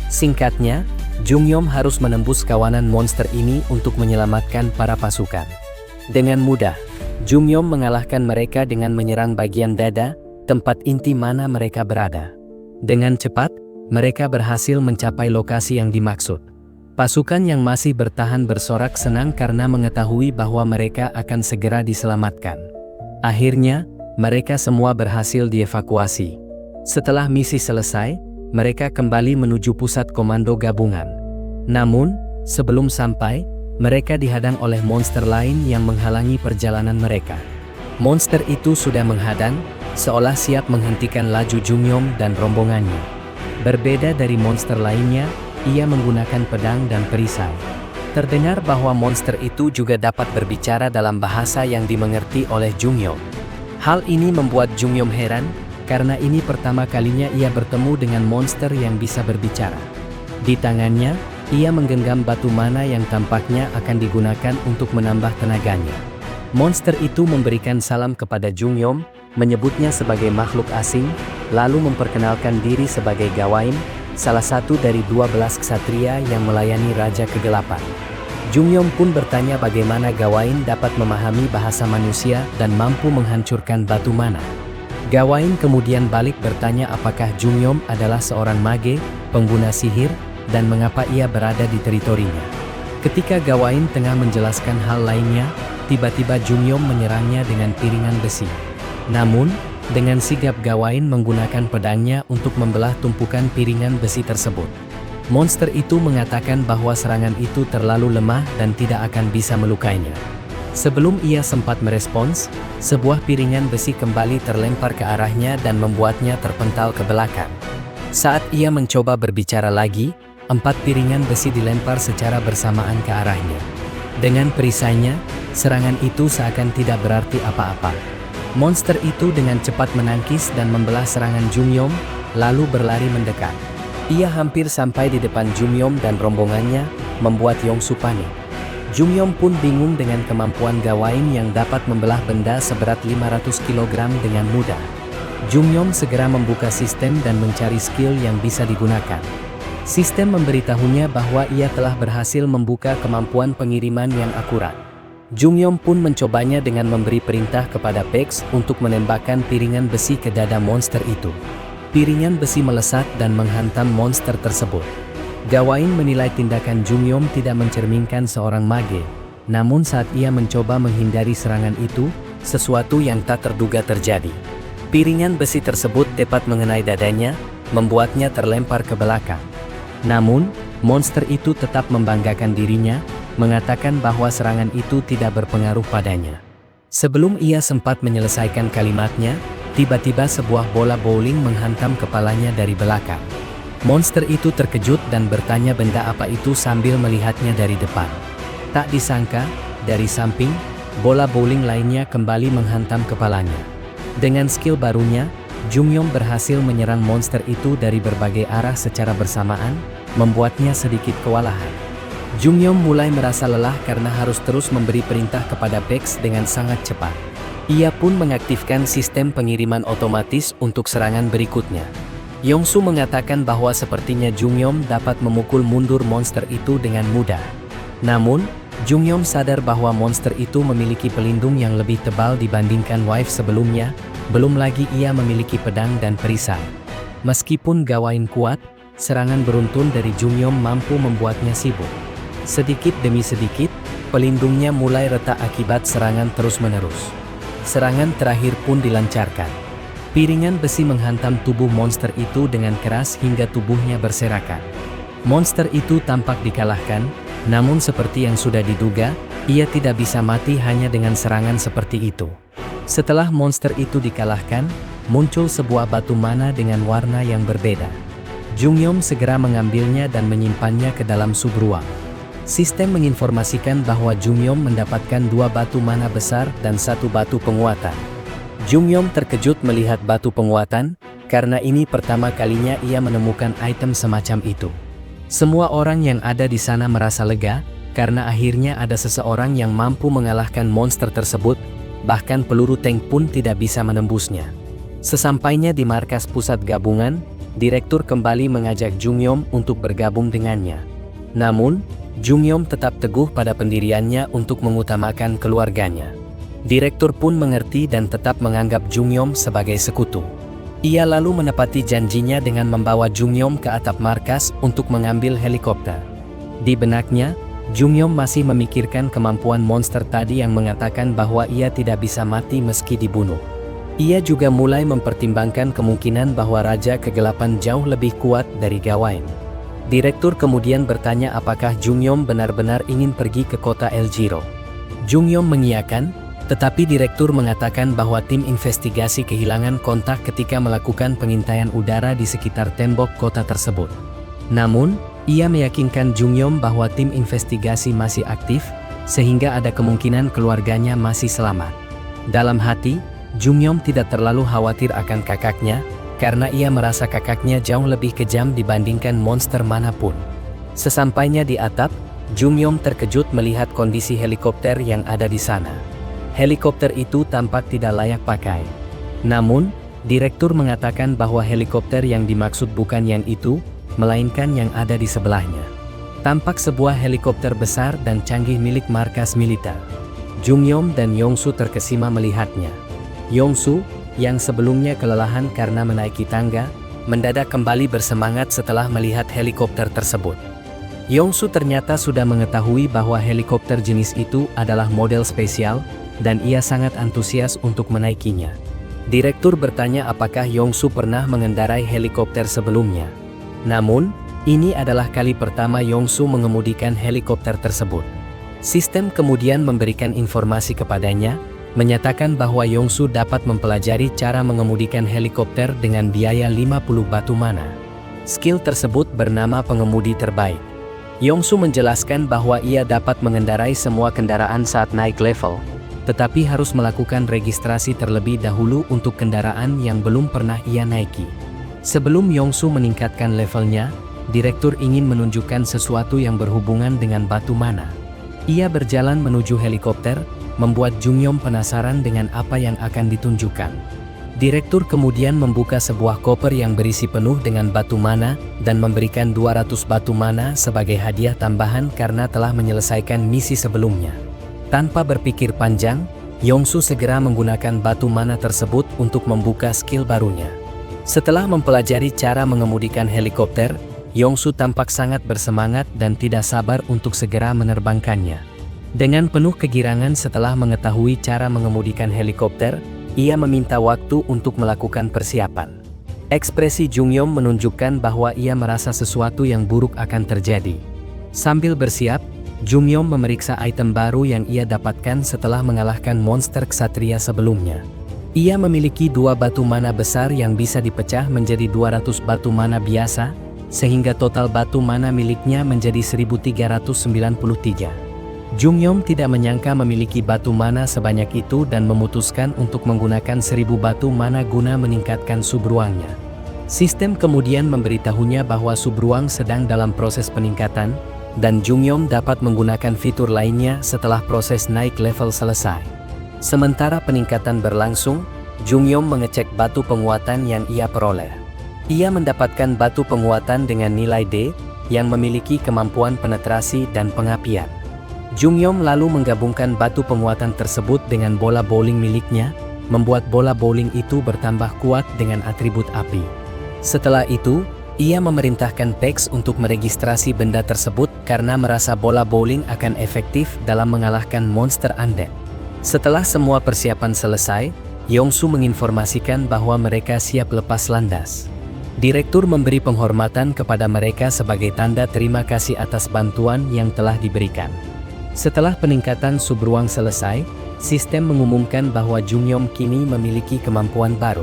Singkatnya, Jungyom harus menembus kawanan monster ini untuk menyelamatkan para pasukan. Dengan mudah, Jungyom mengalahkan mereka dengan menyerang bagian dada, tempat inti mana mereka berada. Dengan cepat, mereka berhasil mencapai lokasi yang dimaksud. Pasukan yang masih bertahan bersorak senang karena mengetahui bahwa mereka akan segera diselamatkan. Akhirnya, mereka semua berhasil dievakuasi. Setelah misi selesai, mereka kembali menuju pusat komando gabungan. Namun, sebelum sampai, mereka dihadang oleh monster lain yang menghalangi perjalanan mereka. Monster itu sudah menghadang, seolah siap menghentikan laju Jungyom dan rombongannya. Berbeda dari monster lainnya, ia menggunakan pedang dan perisai. Terdengar bahwa monster itu juga dapat berbicara dalam bahasa yang dimengerti oleh Jungyom. Hal ini membuat Jungyom heran, karena ini pertama kalinya ia bertemu dengan monster yang bisa berbicara. Di tangannya, ia menggenggam batu mana yang tampaknya akan digunakan untuk menambah tenaganya. Monster itu memberikan salam kepada Jungyom, menyebutnya sebagai makhluk asing, lalu memperkenalkan diri sebagai Gawain, salah satu dari 12 ksatria yang melayani Raja Kegelapan. Jungyom pun bertanya bagaimana Gawain dapat memahami bahasa manusia dan mampu menghancurkan batu mana. Gawain kemudian balik bertanya apakah Jungyom adalah seorang mage, pengguna sihir, dan mengapa ia berada di teritorinya. Ketika Gawain tengah menjelaskan hal lainnya, tiba-tiba Jungyom menyerangnya dengan piringan besi. Namun, dengan sigap Gawain menggunakan pedangnya untuk membelah tumpukan piringan besi tersebut. Monster itu mengatakan bahwa serangan itu terlalu lemah dan tidak akan bisa melukainya. Sebelum ia sempat merespons, sebuah piringan besi kembali terlempar ke arahnya dan membuatnya terpental ke belakang. Saat ia mencoba berbicara lagi, 4 piringan besi dilempar secara bersamaan ke arahnya. Dengan perisainya, serangan itu seakan tidak berarti apa-apa. Monster itu dengan cepat menangkis dan membelah serangan Jungyom, lalu berlari mendekat. Ia hampir sampai di depan Jumyom dan rombongannya, membuat Yongsu panik. Jumyom pun bingung dengan kemampuan Gawain yang dapat membelah benda seberat 500 kg dengan mudah. Jumyom segera membuka sistem dan mencari skill yang bisa digunakan. Sistem memberitahunya bahwa ia telah berhasil membuka kemampuan pengiriman yang akurat. Jumyom pun mencobanya dengan memberi perintah kepada Pex untuk menembakkan piringan besi ke dada monster itu. Piringan besi melesat dan menghantam monster tersebut. Gawain menilai tindakan Jumyom tidak mencerminkan seorang mage, namun saat ia mencoba menghindari serangan itu, sesuatu yang tak terduga terjadi. Piringan besi tersebut tepat mengenai dadanya, membuatnya terlempar ke belakang. Namun, monster itu tetap membanggakan dirinya, mengatakan bahwa serangan itu tidak berpengaruh padanya. Sebelum ia sempat menyelesaikan kalimatnya, tiba-tiba sebuah bola bowling menghantam kepalanya dari belakang. Monster itu terkejut dan bertanya benda apa itu sambil melihatnya dari depan. Tak disangka, dari samping, bola bowling lainnya kembali menghantam kepalanya. Dengan skill barunya, Jumyom berhasil menyerang monster itu dari berbagai arah secara bersamaan, membuatnya sedikit kewalahan. Jumyom mulai merasa lelah karena harus terus memberi perintah kepada Pex dengan sangat cepat. Ia pun mengaktifkan sistem pengiriman otomatis untuk serangan berikutnya. Yongsu mengatakan bahwa sepertinya Jumyom dapat memukul mundur monster itu dengan mudah. Namun, Jumyom sadar bahwa monster itu memiliki pelindung yang lebih tebal dibandingkan wife sebelumnya, belum lagi ia memiliki pedang dan perisai. Meskipun Gawain kuat, serangan beruntun dari Jumyom mampu membuatnya sibuk. Sedikit demi sedikit, pelindungnya mulai retak akibat serangan terus-menerus. Serangan terakhir pun dilancarkan. Piringan besi menghantam tubuh monster itu dengan keras hingga tubuhnya berserakan. Monster itu tampak dikalahkan, namun seperti yang sudah diduga, ia tidak bisa mati hanya dengan serangan seperti itu. Setelah monster itu dikalahkan, muncul sebuah batu mana dengan warna yang berbeda. Jumyom segera mengambilnya dan menyimpannya ke dalam subruang. Sistem menginformasikan bahwa Jumyom mendapatkan 2 batu mana besar dan 1 batu penguatan. Jumyom terkejut melihat batu penguatan, karena ini pertama kalinya ia menemukan item semacam itu. Semua orang yang ada di sana merasa lega, karena akhirnya ada seseorang yang mampu mengalahkan monster tersebut, bahkan peluru tank pun tidak bisa menembusnya. Sesampainya di markas pusat gabungan, Direktur kembali mengajak Jumyom untuk bergabung dengannya. Namun, Jumyom tetap teguh pada pendiriannya untuk mengutamakan keluarganya. Direktur pun mengerti dan tetap menganggap Jumyom sebagai sekutu. Ia lalu menepati janjinya dengan membawa Jumyom ke atap markas untuk mengambil helikopter. Di benaknya, Jumyom masih memikirkan kemampuan monster tadi yang mengatakan bahwa ia tidak bisa mati meski dibunuh. Ia juga mulai mempertimbangkan kemungkinan bahwa Raja Kegelapan jauh lebih kuat dari Gawain. Direktur kemudian bertanya apakah Jumyom benar-benar ingin pergi ke kota Eljiro. Jumyom mengiyakan, tetapi direktur mengatakan bahwa tim investigasi kehilangan kontak ketika melakukan pengintaian udara di sekitar tembok kota tersebut. Namun, ia meyakinkan Jumyom bahwa tim investigasi masih aktif, sehingga ada kemungkinan keluarganya masih selamat. Dalam hati, Jumyom tidak terlalu khawatir akan kakaknya, karena ia merasa kakaknya jauh lebih kejam dibandingkan monster manapun. Sesampainya di atap, Jumyom terkejut melihat kondisi helikopter yang ada di sana. Helikopter itu tampak tidak layak pakai. Namun, direktur mengatakan bahwa helikopter yang dimaksud bukan yang itu, melainkan yang ada di sebelahnya. Tampak sebuah helikopter besar dan canggih milik markas militer. Jumyom dan Yongsu terkesima melihatnya. Yongsu, yang sebelumnya kelelahan karena menaiki tangga, mendadak kembali bersemangat setelah melihat helikopter tersebut. Yongsu ternyata sudah mengetahui bahwa helikopter jenis itu adalah model spesial, dan ia sangat antusias untuk menaikinya. Direktur bertanya apakah Yongsu pernah mengendarai helikopter sebelumnya. Namun, ini adalah kali pertama Yongsu mengemudikan helikopter tersebut. Sistem kemudian memberikan informasi kepadanya, menyatakan bahwa Yongsu dapat mempelajari cara mengemudikan helikopter dengan biaya 50 batu mana. Skill tersebut bernama pengemudi terbaik. Yongsu menjelaskan bahwa ia dapat mengendarai semua kendaraan saat naik level, tetapi harus melakukan registrasi terlebih dahulu untuk kendaraan yang belum pernah ia naiki. Sebelum Yongsu meningkatkan levelnya, Direktur ingin menunjukkan sesuatu yang berhubungan dengan batu mana. Ia berjalan menuju helikopter, membuat Jungyom penasaran dengan apa yang akan ditunjukkan. Direktur kemudian membuka sebuah koper yang berisi penuh dengan batu mana dan memberikan 200 batu mana sebagai hadiah tambahan karena telah menyelesaikan misi sebelumnya. Tanpa berpikir panjang, Yongsu segera menggunakan batu mana tersebut untuk membuka skill barunya. Setelah mempelajari cara mengemudikan helikopter, Yongsu tampak sangat bersemangat dan tidak sabar untuk segera menerbangkannya. Dengan penuh kegirangan setelah mengetahui cara mengemudikan helikopter, ia meminta waktu untuk melakukan persiapan. Ekspresi Jungyom menunjukkan bahwa ia merasa sesuatu yang buruk akan terjadi. Sambil bersiap, Jungyom memeriksa item baru yang ia dapatkan setelah mengalahkan monster ksatria sebelumnya. Ia memiliki 2 batu mana besar yang bisa dipecah menjadi 200 batu mana biasa, sehingga total batu mana miliknya menjadi 1393. Jungyom tidak menyangka memiliki batu mana sebanyak itu dan memutuskan untuk menggunakan 1000 batu mana guna meningkatkan subruangnya. Sistem kemudian memberitahunya bahwa subruang sedang dalam proses peningkatan, dan Jungyom dapat menggunakan fitur lainnya setelah proses naik level selesai. Sementara peningkatan berlangsung, Jungyom mengecek batu penguatan yang ia peroleh. Ia mendapatkan batu penguatan dengan nilai D, yang memiliki kemampuan penetrasi dan pengapian. Jungyom lalu menggabungkan batu penguatan tersebut dengan bola bowling miliknya, membuat bola bowling itu bertambah kuat dengan atribut api. Setelah itu, ia memerintahkan Pex untuk meregistrasi benda tersebut karena merasa bola bowling akan efektif dalam mengalahkan monster undead. Setelah semua persiapan selesai, Yongsu menginformasikan bahwa mereka siap lepas landas. Direktur memberi penghormatan kepada mereka sebagai tanda terima kasih atas bantuan yang telah diberikan. Setelah peningkatan subruang selesai, sistem mengumumkan bahwa Jungyom kini memiliki kemampuan baru.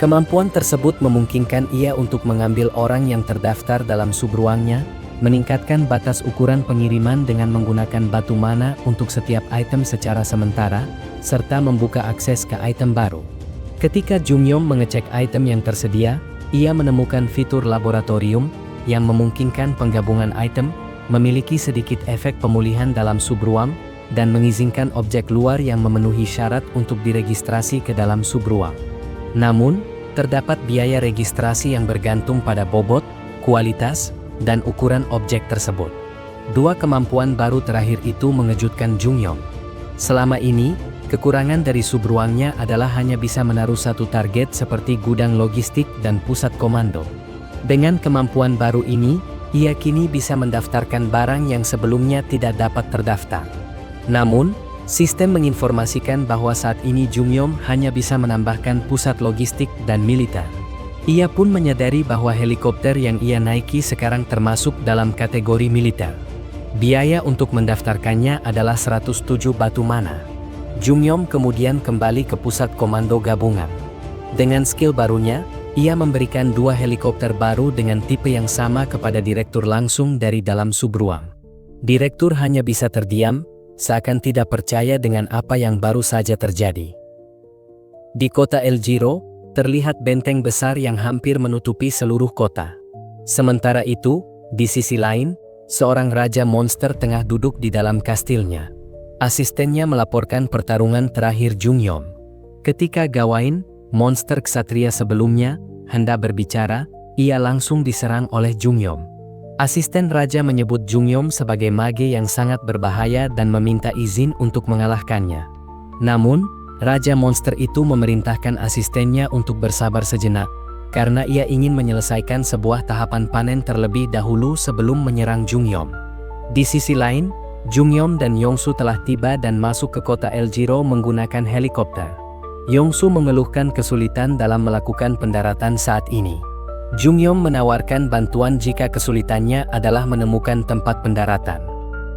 Kemampuan tersebut memungkinkan ia untuk mengambil orang yang terdaftar dalam subruangnya, meningkatkan batas ukuran pengiriman dengan menggunakan batu mana untuk setiap item secara sementara, serta membuka akses ke item baru. Ketika Jungyom mengecek item yang tersedia, ia menemukan fitur laboratorium yang memungkinkan penggabungan item, memiliki sedikit efek pemulihan dalam subruang, dan mengizinkan objek luar yang memenuhi syarat untuk diregistrasi ke dalam subruang. Namun, terdapat biaya registrasi yang bergantung pada bobot, kualitas, dan ukuran objek tersebut. 2 kemampuan baru terakhir itu mengejutkan Jungyom. Selama ini, kekurangan dari subruangnya adalah hanya bisa menaruh satu target seperti gudang logistik dan pusat komando. Dengan kemampuan baru ini, ia kini bisa mendaftarkan barang yang sebelumnya tidak dapat terdaftar. Namun, sistem menginformasikan bahwa saat ini Jungyom hanya bisa menambahkan pusat logistik dan militer. Ia pun menyadari bahwa helikopter yang ia naiki sekarang termasuk dalam kategori militer. Biaya untuk mendaftarkannya adalah 107 batu mana. Jungyom kemudian kembali ke pusat komando gabungan. Dengan skill barunya, ia memberikan 2 helikopter baru dengan tipe yang sama kepada direktur langsung dari dalam subruang. Direktur hanya bisa terdiam, seakan tidak percaya dengan apa yang baru saja terjadi. Di kota Eljiro, terlihat benteng besar yang hampir menutupi seluruh kota. Sementara itu, di sisi lain, seorang raja monster tengah duduk di dalam kastilnya. Asistennya melaporkan pertarungan terakhir Jungyom. Ketika Gawain, monster ksatria sebelumnya, hendak berbicara, ia langsung diserang oleh Jungyom. Asisten raja menyebut Jungyom sebagai mage yang sangat berbahaya dan meminta izin untuk mengalahkannya. Namun, raja monster itu memerintahkan asistennya untuk bersabar sejenak, karena ia ingin menyelesaikan sebuah tahapan panen terlebih dahulu sebelum menyerang Jungyom. Di sisi lain, Jungyom dan Yongsu telah tiba dan masuk ke kota Eljiro menggunakan helikopter. Yongsu mengeluhkan kesulitan dalam melakukan pendaratan saat ini. Jungyom menawarkan bantuan jika kesulitannya adalah menemukan tempat pendaratan.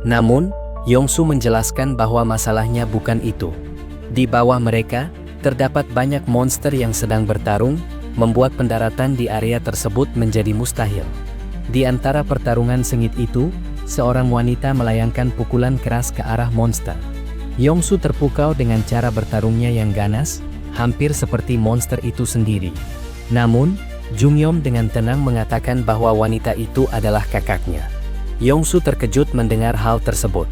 Namun, Yongsu menjelaskan bahwa masalahnya bukan itu. Di bawah mereka, terdapat banyak monster yang sedang bertarung, membuat pendaratan di area tersebut menjadi mustahil. Di antara pertarungan sengit itu, seorang wanita melayangkan pukulan keras ke arah monster. Yongsu terpukau dengan cara bertarungnya yang ganas, hampir seperti monster itu sendiri. Namun, Jungyom dengan tenang mengatakan bahwa wanita itu adalah kakaknya. Yongsu terkejut mendengar hal tersebut.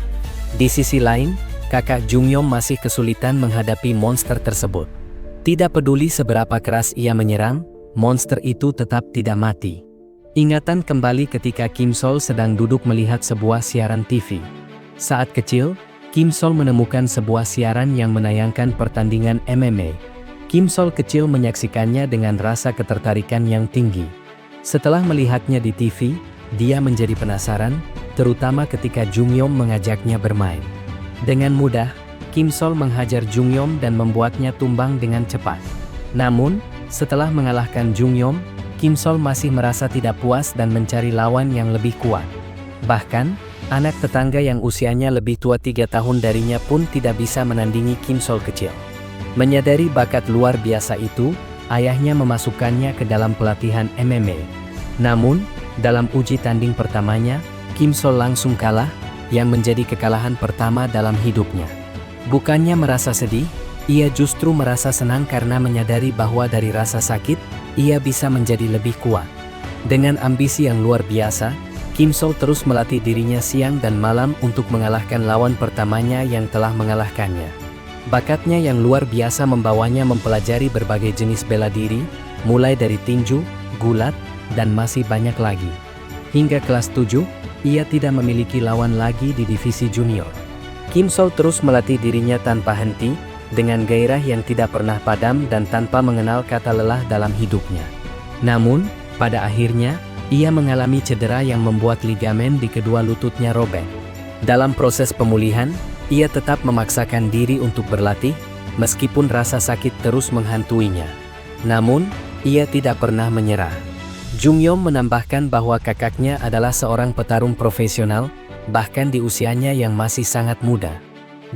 Di sisi lain, kakak Jungyom masih kesulitan menghadapi monster tersebut. Tidak peduli seberapa keras ia menyerang, monster itu tetap tidak mati. Ingatan kembali ketika Kim Sol sedang duduk melihat sebuah siaran TV. Saat kecil, Kim Sol menemukan sebuah siaran yang menayangkan pertandingan MMA. Kim Sol kecil menyaksikannya dengan rasa ketertarikan yang tinggi. Setelah melihatnya di TV, dia menjadi penasaran, terutama ketika Jungyom mengajaknya bermain. Dengan mudah, Kim Sol menghajar Jungyom dan membuatnya tumbang dengan cepat. Namun, setelah mengalahkan Jungyom, Kim Sol masih merasa tidak puas dan mencari lawan yang lebih kuat. Bahkan, anak tetangga yang usianya lebih tua 3 tahun darinya pun tidak bisa menandingi Kim Sol kecil. Menyadari bakat luar biasa itu, ayahnya memasukkannya ke dalam pelatihan MMA. Namun, dalam uji tanding pertamanya, Kim Sol langsung kalah, yang menjadi kekalahan pertama dalam hidupnya. Bukannya merasa sedih, ia justru merasa senang karena menyadari bahwa dari rasa sakit, ia bisa menjadi lebih kuat. Dengan ambisi yang luar biasa, Kim Sol terus melatih dirinya siang dan malam untuk mengalahkan lawan pertamanya yang telah mengalahkannya. Bakatnya yang luar biasa membawanya mempelajari berbagai jenis bela diri, mulai dari tinju, gulat, dan masih banyak lagi. Hingga kelas 7, ia tidak memiliki lawan lagi di divisi junior. Kim Sol terus melatih dirinya tanpa henti, dengan gairah yang tidak pernah padam dan tanpa mengenal kata lelah dalam hidupnya. Namun, pada akhirnya, ia mengalami cedera yang membuat ligamen di kedua lututnya robek. Dalam proses pemulihan, ia tetap memaksakan diri untuk berlatih, meskipun rasa sakit terus menghantuinya. Namun, ia tidak pernah menyerah. Jungyom menambahkan bahwa kakaknya adalah seorang petarung profesional, bahkan di usianya yang masih sangat muda.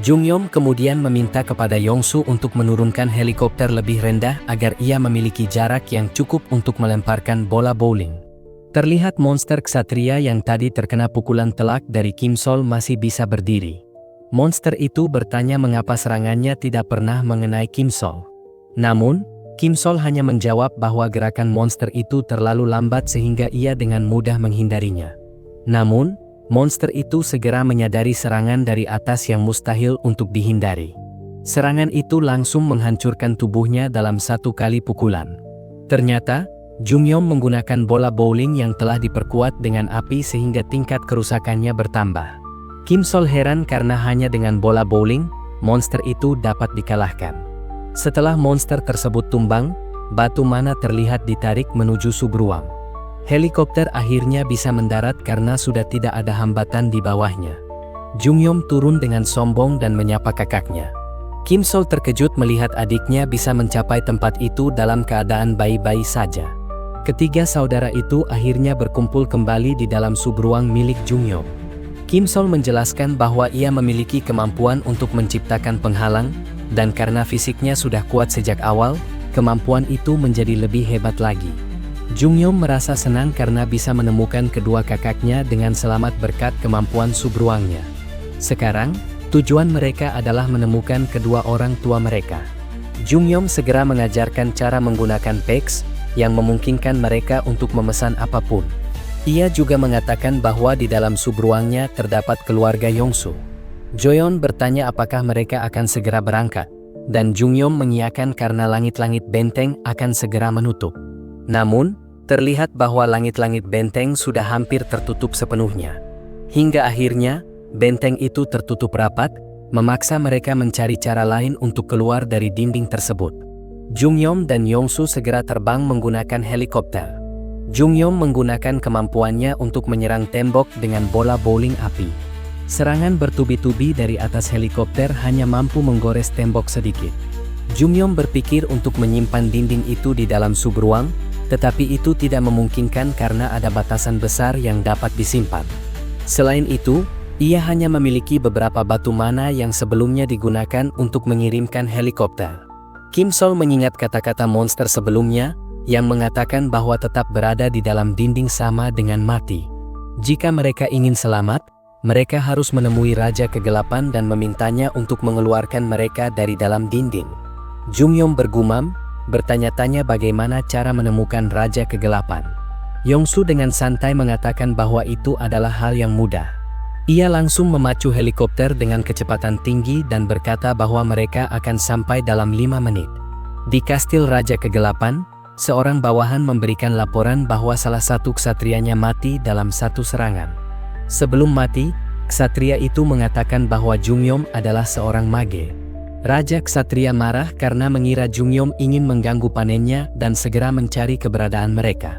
Jungyom kemudian meminta kepada Yongsu untuk menurunkan helikopter lebih rendah agar ia memiliki jarak yang cukup untuk melemparkan bola bowling. Terlihat monster ksatria yang tadi terkena pukulan telak dari Kim Sol masih bisa berdiri. Monster itu bertanya mengapa serangannya tidak pernah mengenai Kim Sol. Namun, Kim Sol hanya menjawab bahwa gerakan monster itu terlalu lambat sehingga ia dengan mudah menghindarinya. Namun, monster itu segera menyadari serangan dari atas yang mustahil untuk dihindari. Serangan itu langsung menghancurkan tubuhnya dalam satu kali pukulan. Ternyata, Jungyom menggunakan bola bowling yang telah diperkuat dengan api sehingga tingkat kerusakannya bertambah. Kim Sol heran karena hanya dengan bola bowling, monster itu dapat dikalahkan. Setelah monster tersebut tumbang, batu mana terlihat ditarik menuju subruang. Helikopter akhirnya bisa mendarat karena sudah tidak ada hambatan di bawahnya. Jungyom turun dengan sombong dan menyapa kakaknya. Kim Sol terkejut melihat adiknya bisa mencapai tempat itu dalam keadaan baik-baik saja. Ketiga saudara itu akhirnya berkumpul kembali di dalam subruang milik Jungyom. Kim Sol menjelaskan bahwa ia memiliki kemampuan untuk menciptakan penghalang, dan karena fisiknya sudah kuat sejak awal, kemampuan itu menjadi lebih hebat lagi. Jungyom merasa senang karena bisa menemukan kedua kakaknya dengan selamat berkat kemampuan subruangnya. Sekarang, tujuan mereka adalah menemukan kedua orang tua mereka. Jungyom segera mengajarkan cara menggunakan PEX, yang memungkinkan mereka untuk memesan apapun. Ia juga mengatakan bahwa di dalam subruangnya terdapat keluarga Yongsu. Joyeon bertanya apakah mereka akan segera berangkat, dan Jungyom mengiyakan karena langit-langit benteng akan segera menutup. Namun, terlihat bahwa langit-langit benteng sudah hampir tertutup sepenuhnya. Hingga akhirnya, benteng itu tertutup rapat, memaksa mereka mencari cara lain untuk keluar dari dinding tersebut. Jungyom dan Yongsu segera terbang menggunakan helikopter. Jungyom menggunakan kemampuannya untuk menyerang tembok dengan bola bowling api. Serangan bertubi-tubi dari atas helikopter hanya mampu menggores tembok sedikit. Jungyom berpikir untuk menyimpan dinding itu di dalam subruang, tetapi itu tidak memungkinkan karena ada batasan besar yang dapat disimpan. Selain itu, ia hanya memiliki beberapa batu mana yang sebelumnya digunakan untuk mengirimkan helikopter. Kim Sol mengingat kata-kata monster sebelumnya, yang mengatakan bahwa tetap berada di dalam dinding sama dengan mati. Jika mereka ingin selamat, mereka harus menemui Raja Kegelapan dan memintanya untuk mengeluarkan mereka dari dalam dinding. Jungyom bergumam, bertanya-tanya bagaimana cara menemukan Raja Kegelapan. Yongsu dengan santai mengatakan bahwa itu adalah hal yang mudah. Ia langsung memacu helikopter dengan kecepatan tinggi dan berkata bahwa mereka akan sampai dalam 5 menit. Di Kastil Raja Kegelapan, seorang bawahan memberikan laporan bahwa salah satu ksatrianya mati dalam satu serangan. Sebelum mati, ksatria itu mengatakan bahwa Jungyom adalah seorang mage. Raja ksatria marah karena mengira Jungyom ingin mengganggu panennya dan segera mencari keberadaan mereka.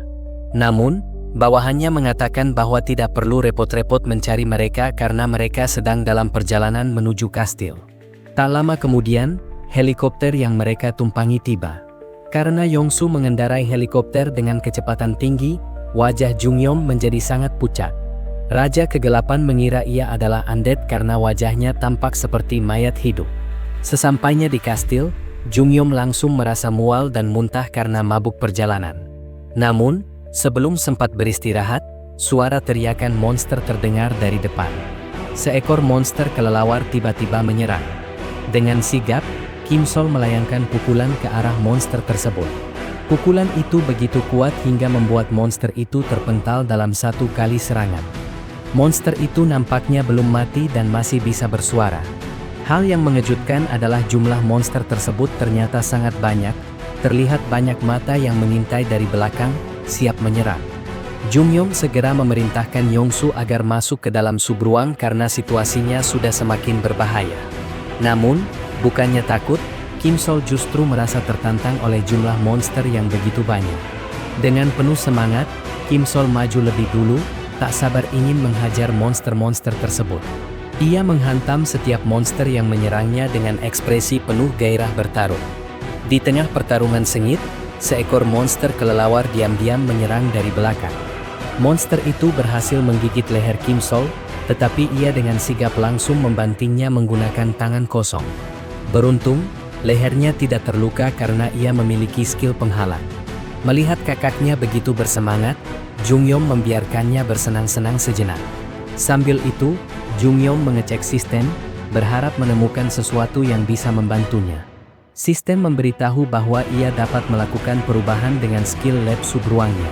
Namun, bawahannya mengatakan bahwa tidak perlu repot-repot mencari mereka karena mereka sedang dalam perjalanan menuju kastil. Tak lama kemudian, helikopter yang mereka tumpangi tiba. Karena Yongsu mengendarai helikopter dengan kecepatan tinggi, wajah Jungyom menjadi sangat pucat. Raja Kegelapan mengira ia adalah undead karena wajahnya tampak seperti mayat hidup. Sesampainya di kastil, Jungyom langsung merasa mual dan muntah karena mabuk perjalanan. Namun, sebelum sempat beristirahat, suara teriakan monster terdengar dari depan. Seekor monster kelelawar tiba-tiba menyerang. Dengan sigap, Kim Sol melayangkan pukulan ke arah monster tersebut. Pukulan itu begitu kuat hingga membuat monster itu terpental dalam satu kali serangan. Monster itu nampaknya belum mati dan masih bisa bersuara. Hal yang mengejutkan adalah jumlah monster tersebut ternyata sangat banyak. Terlihat banyak mata yang mengintai dari belakang, siap menyerang. Jungyom segera memerintahkan Yongsu agar masuk ke dalam subruang karena situasinya sudah semakin berbahaya. Namun, bukannya takut, Kim Sol justru merasa tertantang oleh jumlah monster yang begitu banyak. Dengan penuh semangat, Kim Sol maju lebih dulu, tak sabar ingin menghajar monster-monster tersebut. Ia menghantam setiap monster yang menyerangnya dengan ekspresi penuh gairah bertarung. Di tengah pertarungan sengit, seekor monster kelelawar diam-diam menyerang dari belakang. Monster itu berhasil menggigit leher Kim Sol, tetapi ia dengan sigap langsung membantingnya menggunakan tangan kosong. Beruntung, lehernya tidak terluka karena ia memiliki skill penghalang. Melihat kakaknya begitu bersemangat, Jungyom membiarkannya bersenang-senang sejenak. Sambil itu, Jungyom mengecek sistem, berharap menemukan sesuatu yang bisa membantunya. Sistem memberitahu bahwa ia dapat melakukan perubahan dengan skill lab subruangnya.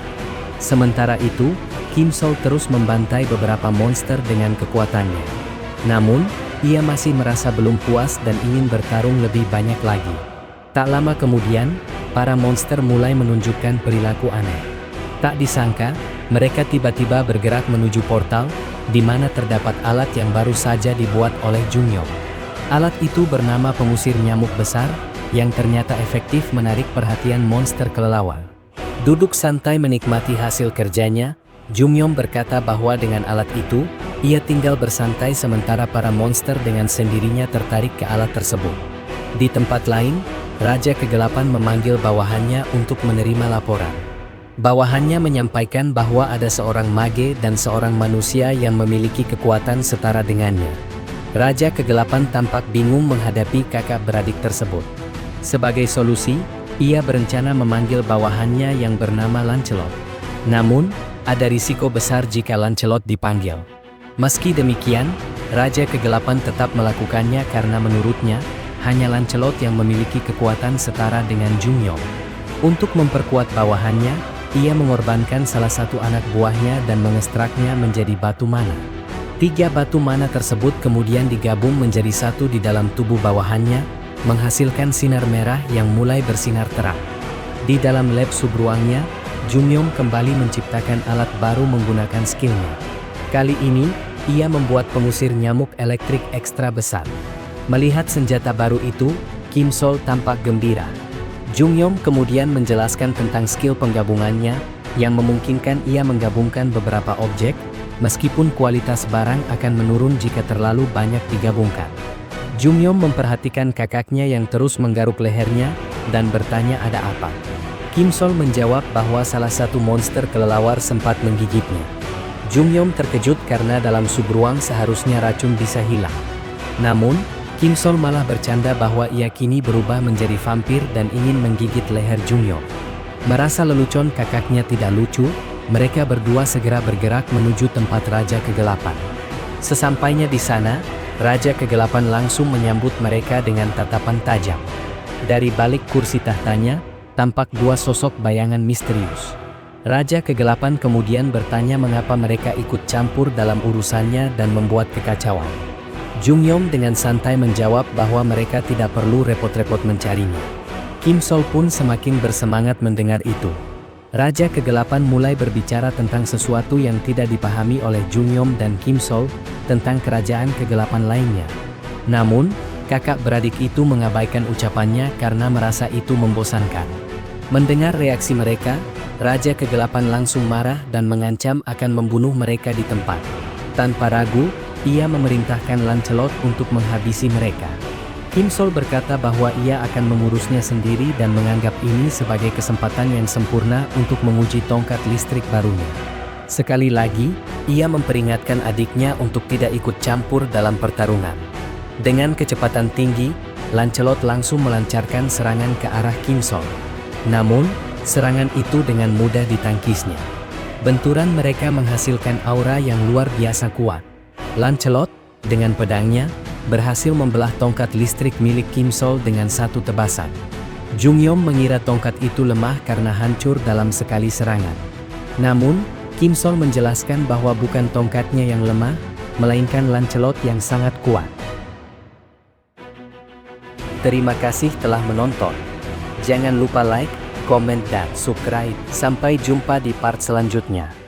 Sementara itu, Kim Sol terus membantai beberapa monster dengan kekuatannya. Namun, ia masih merasa belum puas dan ingin bertarung lebih banyak lagi. Tak lama kemudian, para monster mulai menunjukkan perilaku aneh. Tak disangka, mereka tiba-tiba bergerak menuju portal, di mana terdapat alat yang baru saja dibuat oleh Jungyom. Alat itu bernama pengusir nyamuk besar, yang ternyata efektif menarik perhatian monster kelelawar. Duduk santai menikmati hasil kerjanya, Jungyom berkata bahwa dengan alat itu, ia tinggal bersantai sementara para monster dengan sendirinya tertarik ke alat tersebut. Di tempat lain, Raja Kegelapan memanggil bawahannya untuk menerima laporan. Bawahannya menyampaikan bahwa ada seorang mage dan seorang manusia yang memiliki kekuatan setara dengannya. Raja Kegelapan tampak bingung menghadapi kakak beradik tersebut. Sebagai solusi, ia berencana memanggil bawahannya yang bernama Lancelot. Namun, ada risiko besar jika Lancelot dipanggil. Meski demikian, Raja Kegelapan tetap melakukannya karena menurutnya, hanya Lancelot yang memiliki kekuatan setara dengan Jungyom. Untuk memperkuat bawahannya, ia mengorbankan salah satu anak buahnya dan mengekstraknya menjadi batu mana. 3 batu mana tersebut kemudian digabung menjadi satu di dalam tubuh bawahannya, menghasilkan sinar merah yang mulai bersinar terang. Di dalam lab subruangnya, Jungyom kembali menciptakan alat baru menggunakan skillnya. Kali ini, ia membuat pengusir nyamuk elektrik ekstra besar. Melihat senjata baru itu, Kim Sol tampak gembira. Jungyom kemudian menjelaskan tentang skill penggabungannya, yang memungkinkan ia menggabungkan beberapa objek, meskipun kualitas barang akan menurun jika terlalu banyak digabungkan. Jungyom memperhatikan kakaknya yang terus menggaruk lehernya, dan bertanya ada apa. Kim Sol menjawab bahwa salah satu monster kelelawar sempat menggigitnya. Jungyom terkejut karena dalam subruang seharusnya racun bisa hilang. Namun, Kim Sol malah bercanda bahwa ia kini berubah menjadi vampir dan ingin menggigit leher Jungyom. Merasa lelucon kakaknya tidak lucu, mereka berdua segera bergerak menuju tempat Raja Kegelapan. Sesampainya di sana, Raja Kegelapan langsung menyambut mereka dengan tatapan tajam. Dari balik kursi tahtanya, tampak dua sosok bayangan misterius. Raja Kegelapan kemudian bertanya mengapa mereka ikut campur dalam urusannya dan membuat kekacauan. Jungyom dengan santai menjawab bahwa mereka tidak perlu repot-repot mencarinya. Kim Sol pun semakin bersemangat mendengar itu. Raja Kegelapan mulai berbicara tentang sesuatu yang tidak dipahami oleh Jungyom dan Kim Sol, tentang kerajaan kegelapan lainnya. Namun, kakak beradik itu mengabaikan ucapannya karena merasa itu membosankan. Mendengar reaksi mereka, Raja Kegelapan langsung marah dan mengancam akan membunuh mereka di tempat. Tanpa ragu, ia memerintahkan Lancelot untuk menghabisi mereka. Kim Sol berkata bahwa ia akan mengurusnya sendiri dan menganggap ini sebagai kesempatan yang sempurna untuk menguji tongkat listrik barunya. Sekali lagi, ia memperingatkan adiknya untuk tidak ikut campur dalam pertarungan. Dengan kecepatan tinggi, Lancelot langsung melancarkan serangan ke arah Kim Sol. Namun, serangan itu dengan mudah ditangkisnya. Benturan mereka menghasilkan aura yang luar biasa kuat. Lancelot, dengan pedangnya, berhasil membelah tongkat listrik milik Kim Sol dengan satu tebasan. Jungyom mengira tongkat itu lemah karena hancur dalam sekali serangan. Namun, Kim Sol menjelaskan bahwa bukan tongkatnya yang lemah, melainkan Lancelot yang sangat kuat. Terima kasih telah menonton. Jangan lupa like, komen, dan subscribe. Sampai jumpa di part selanjutnya.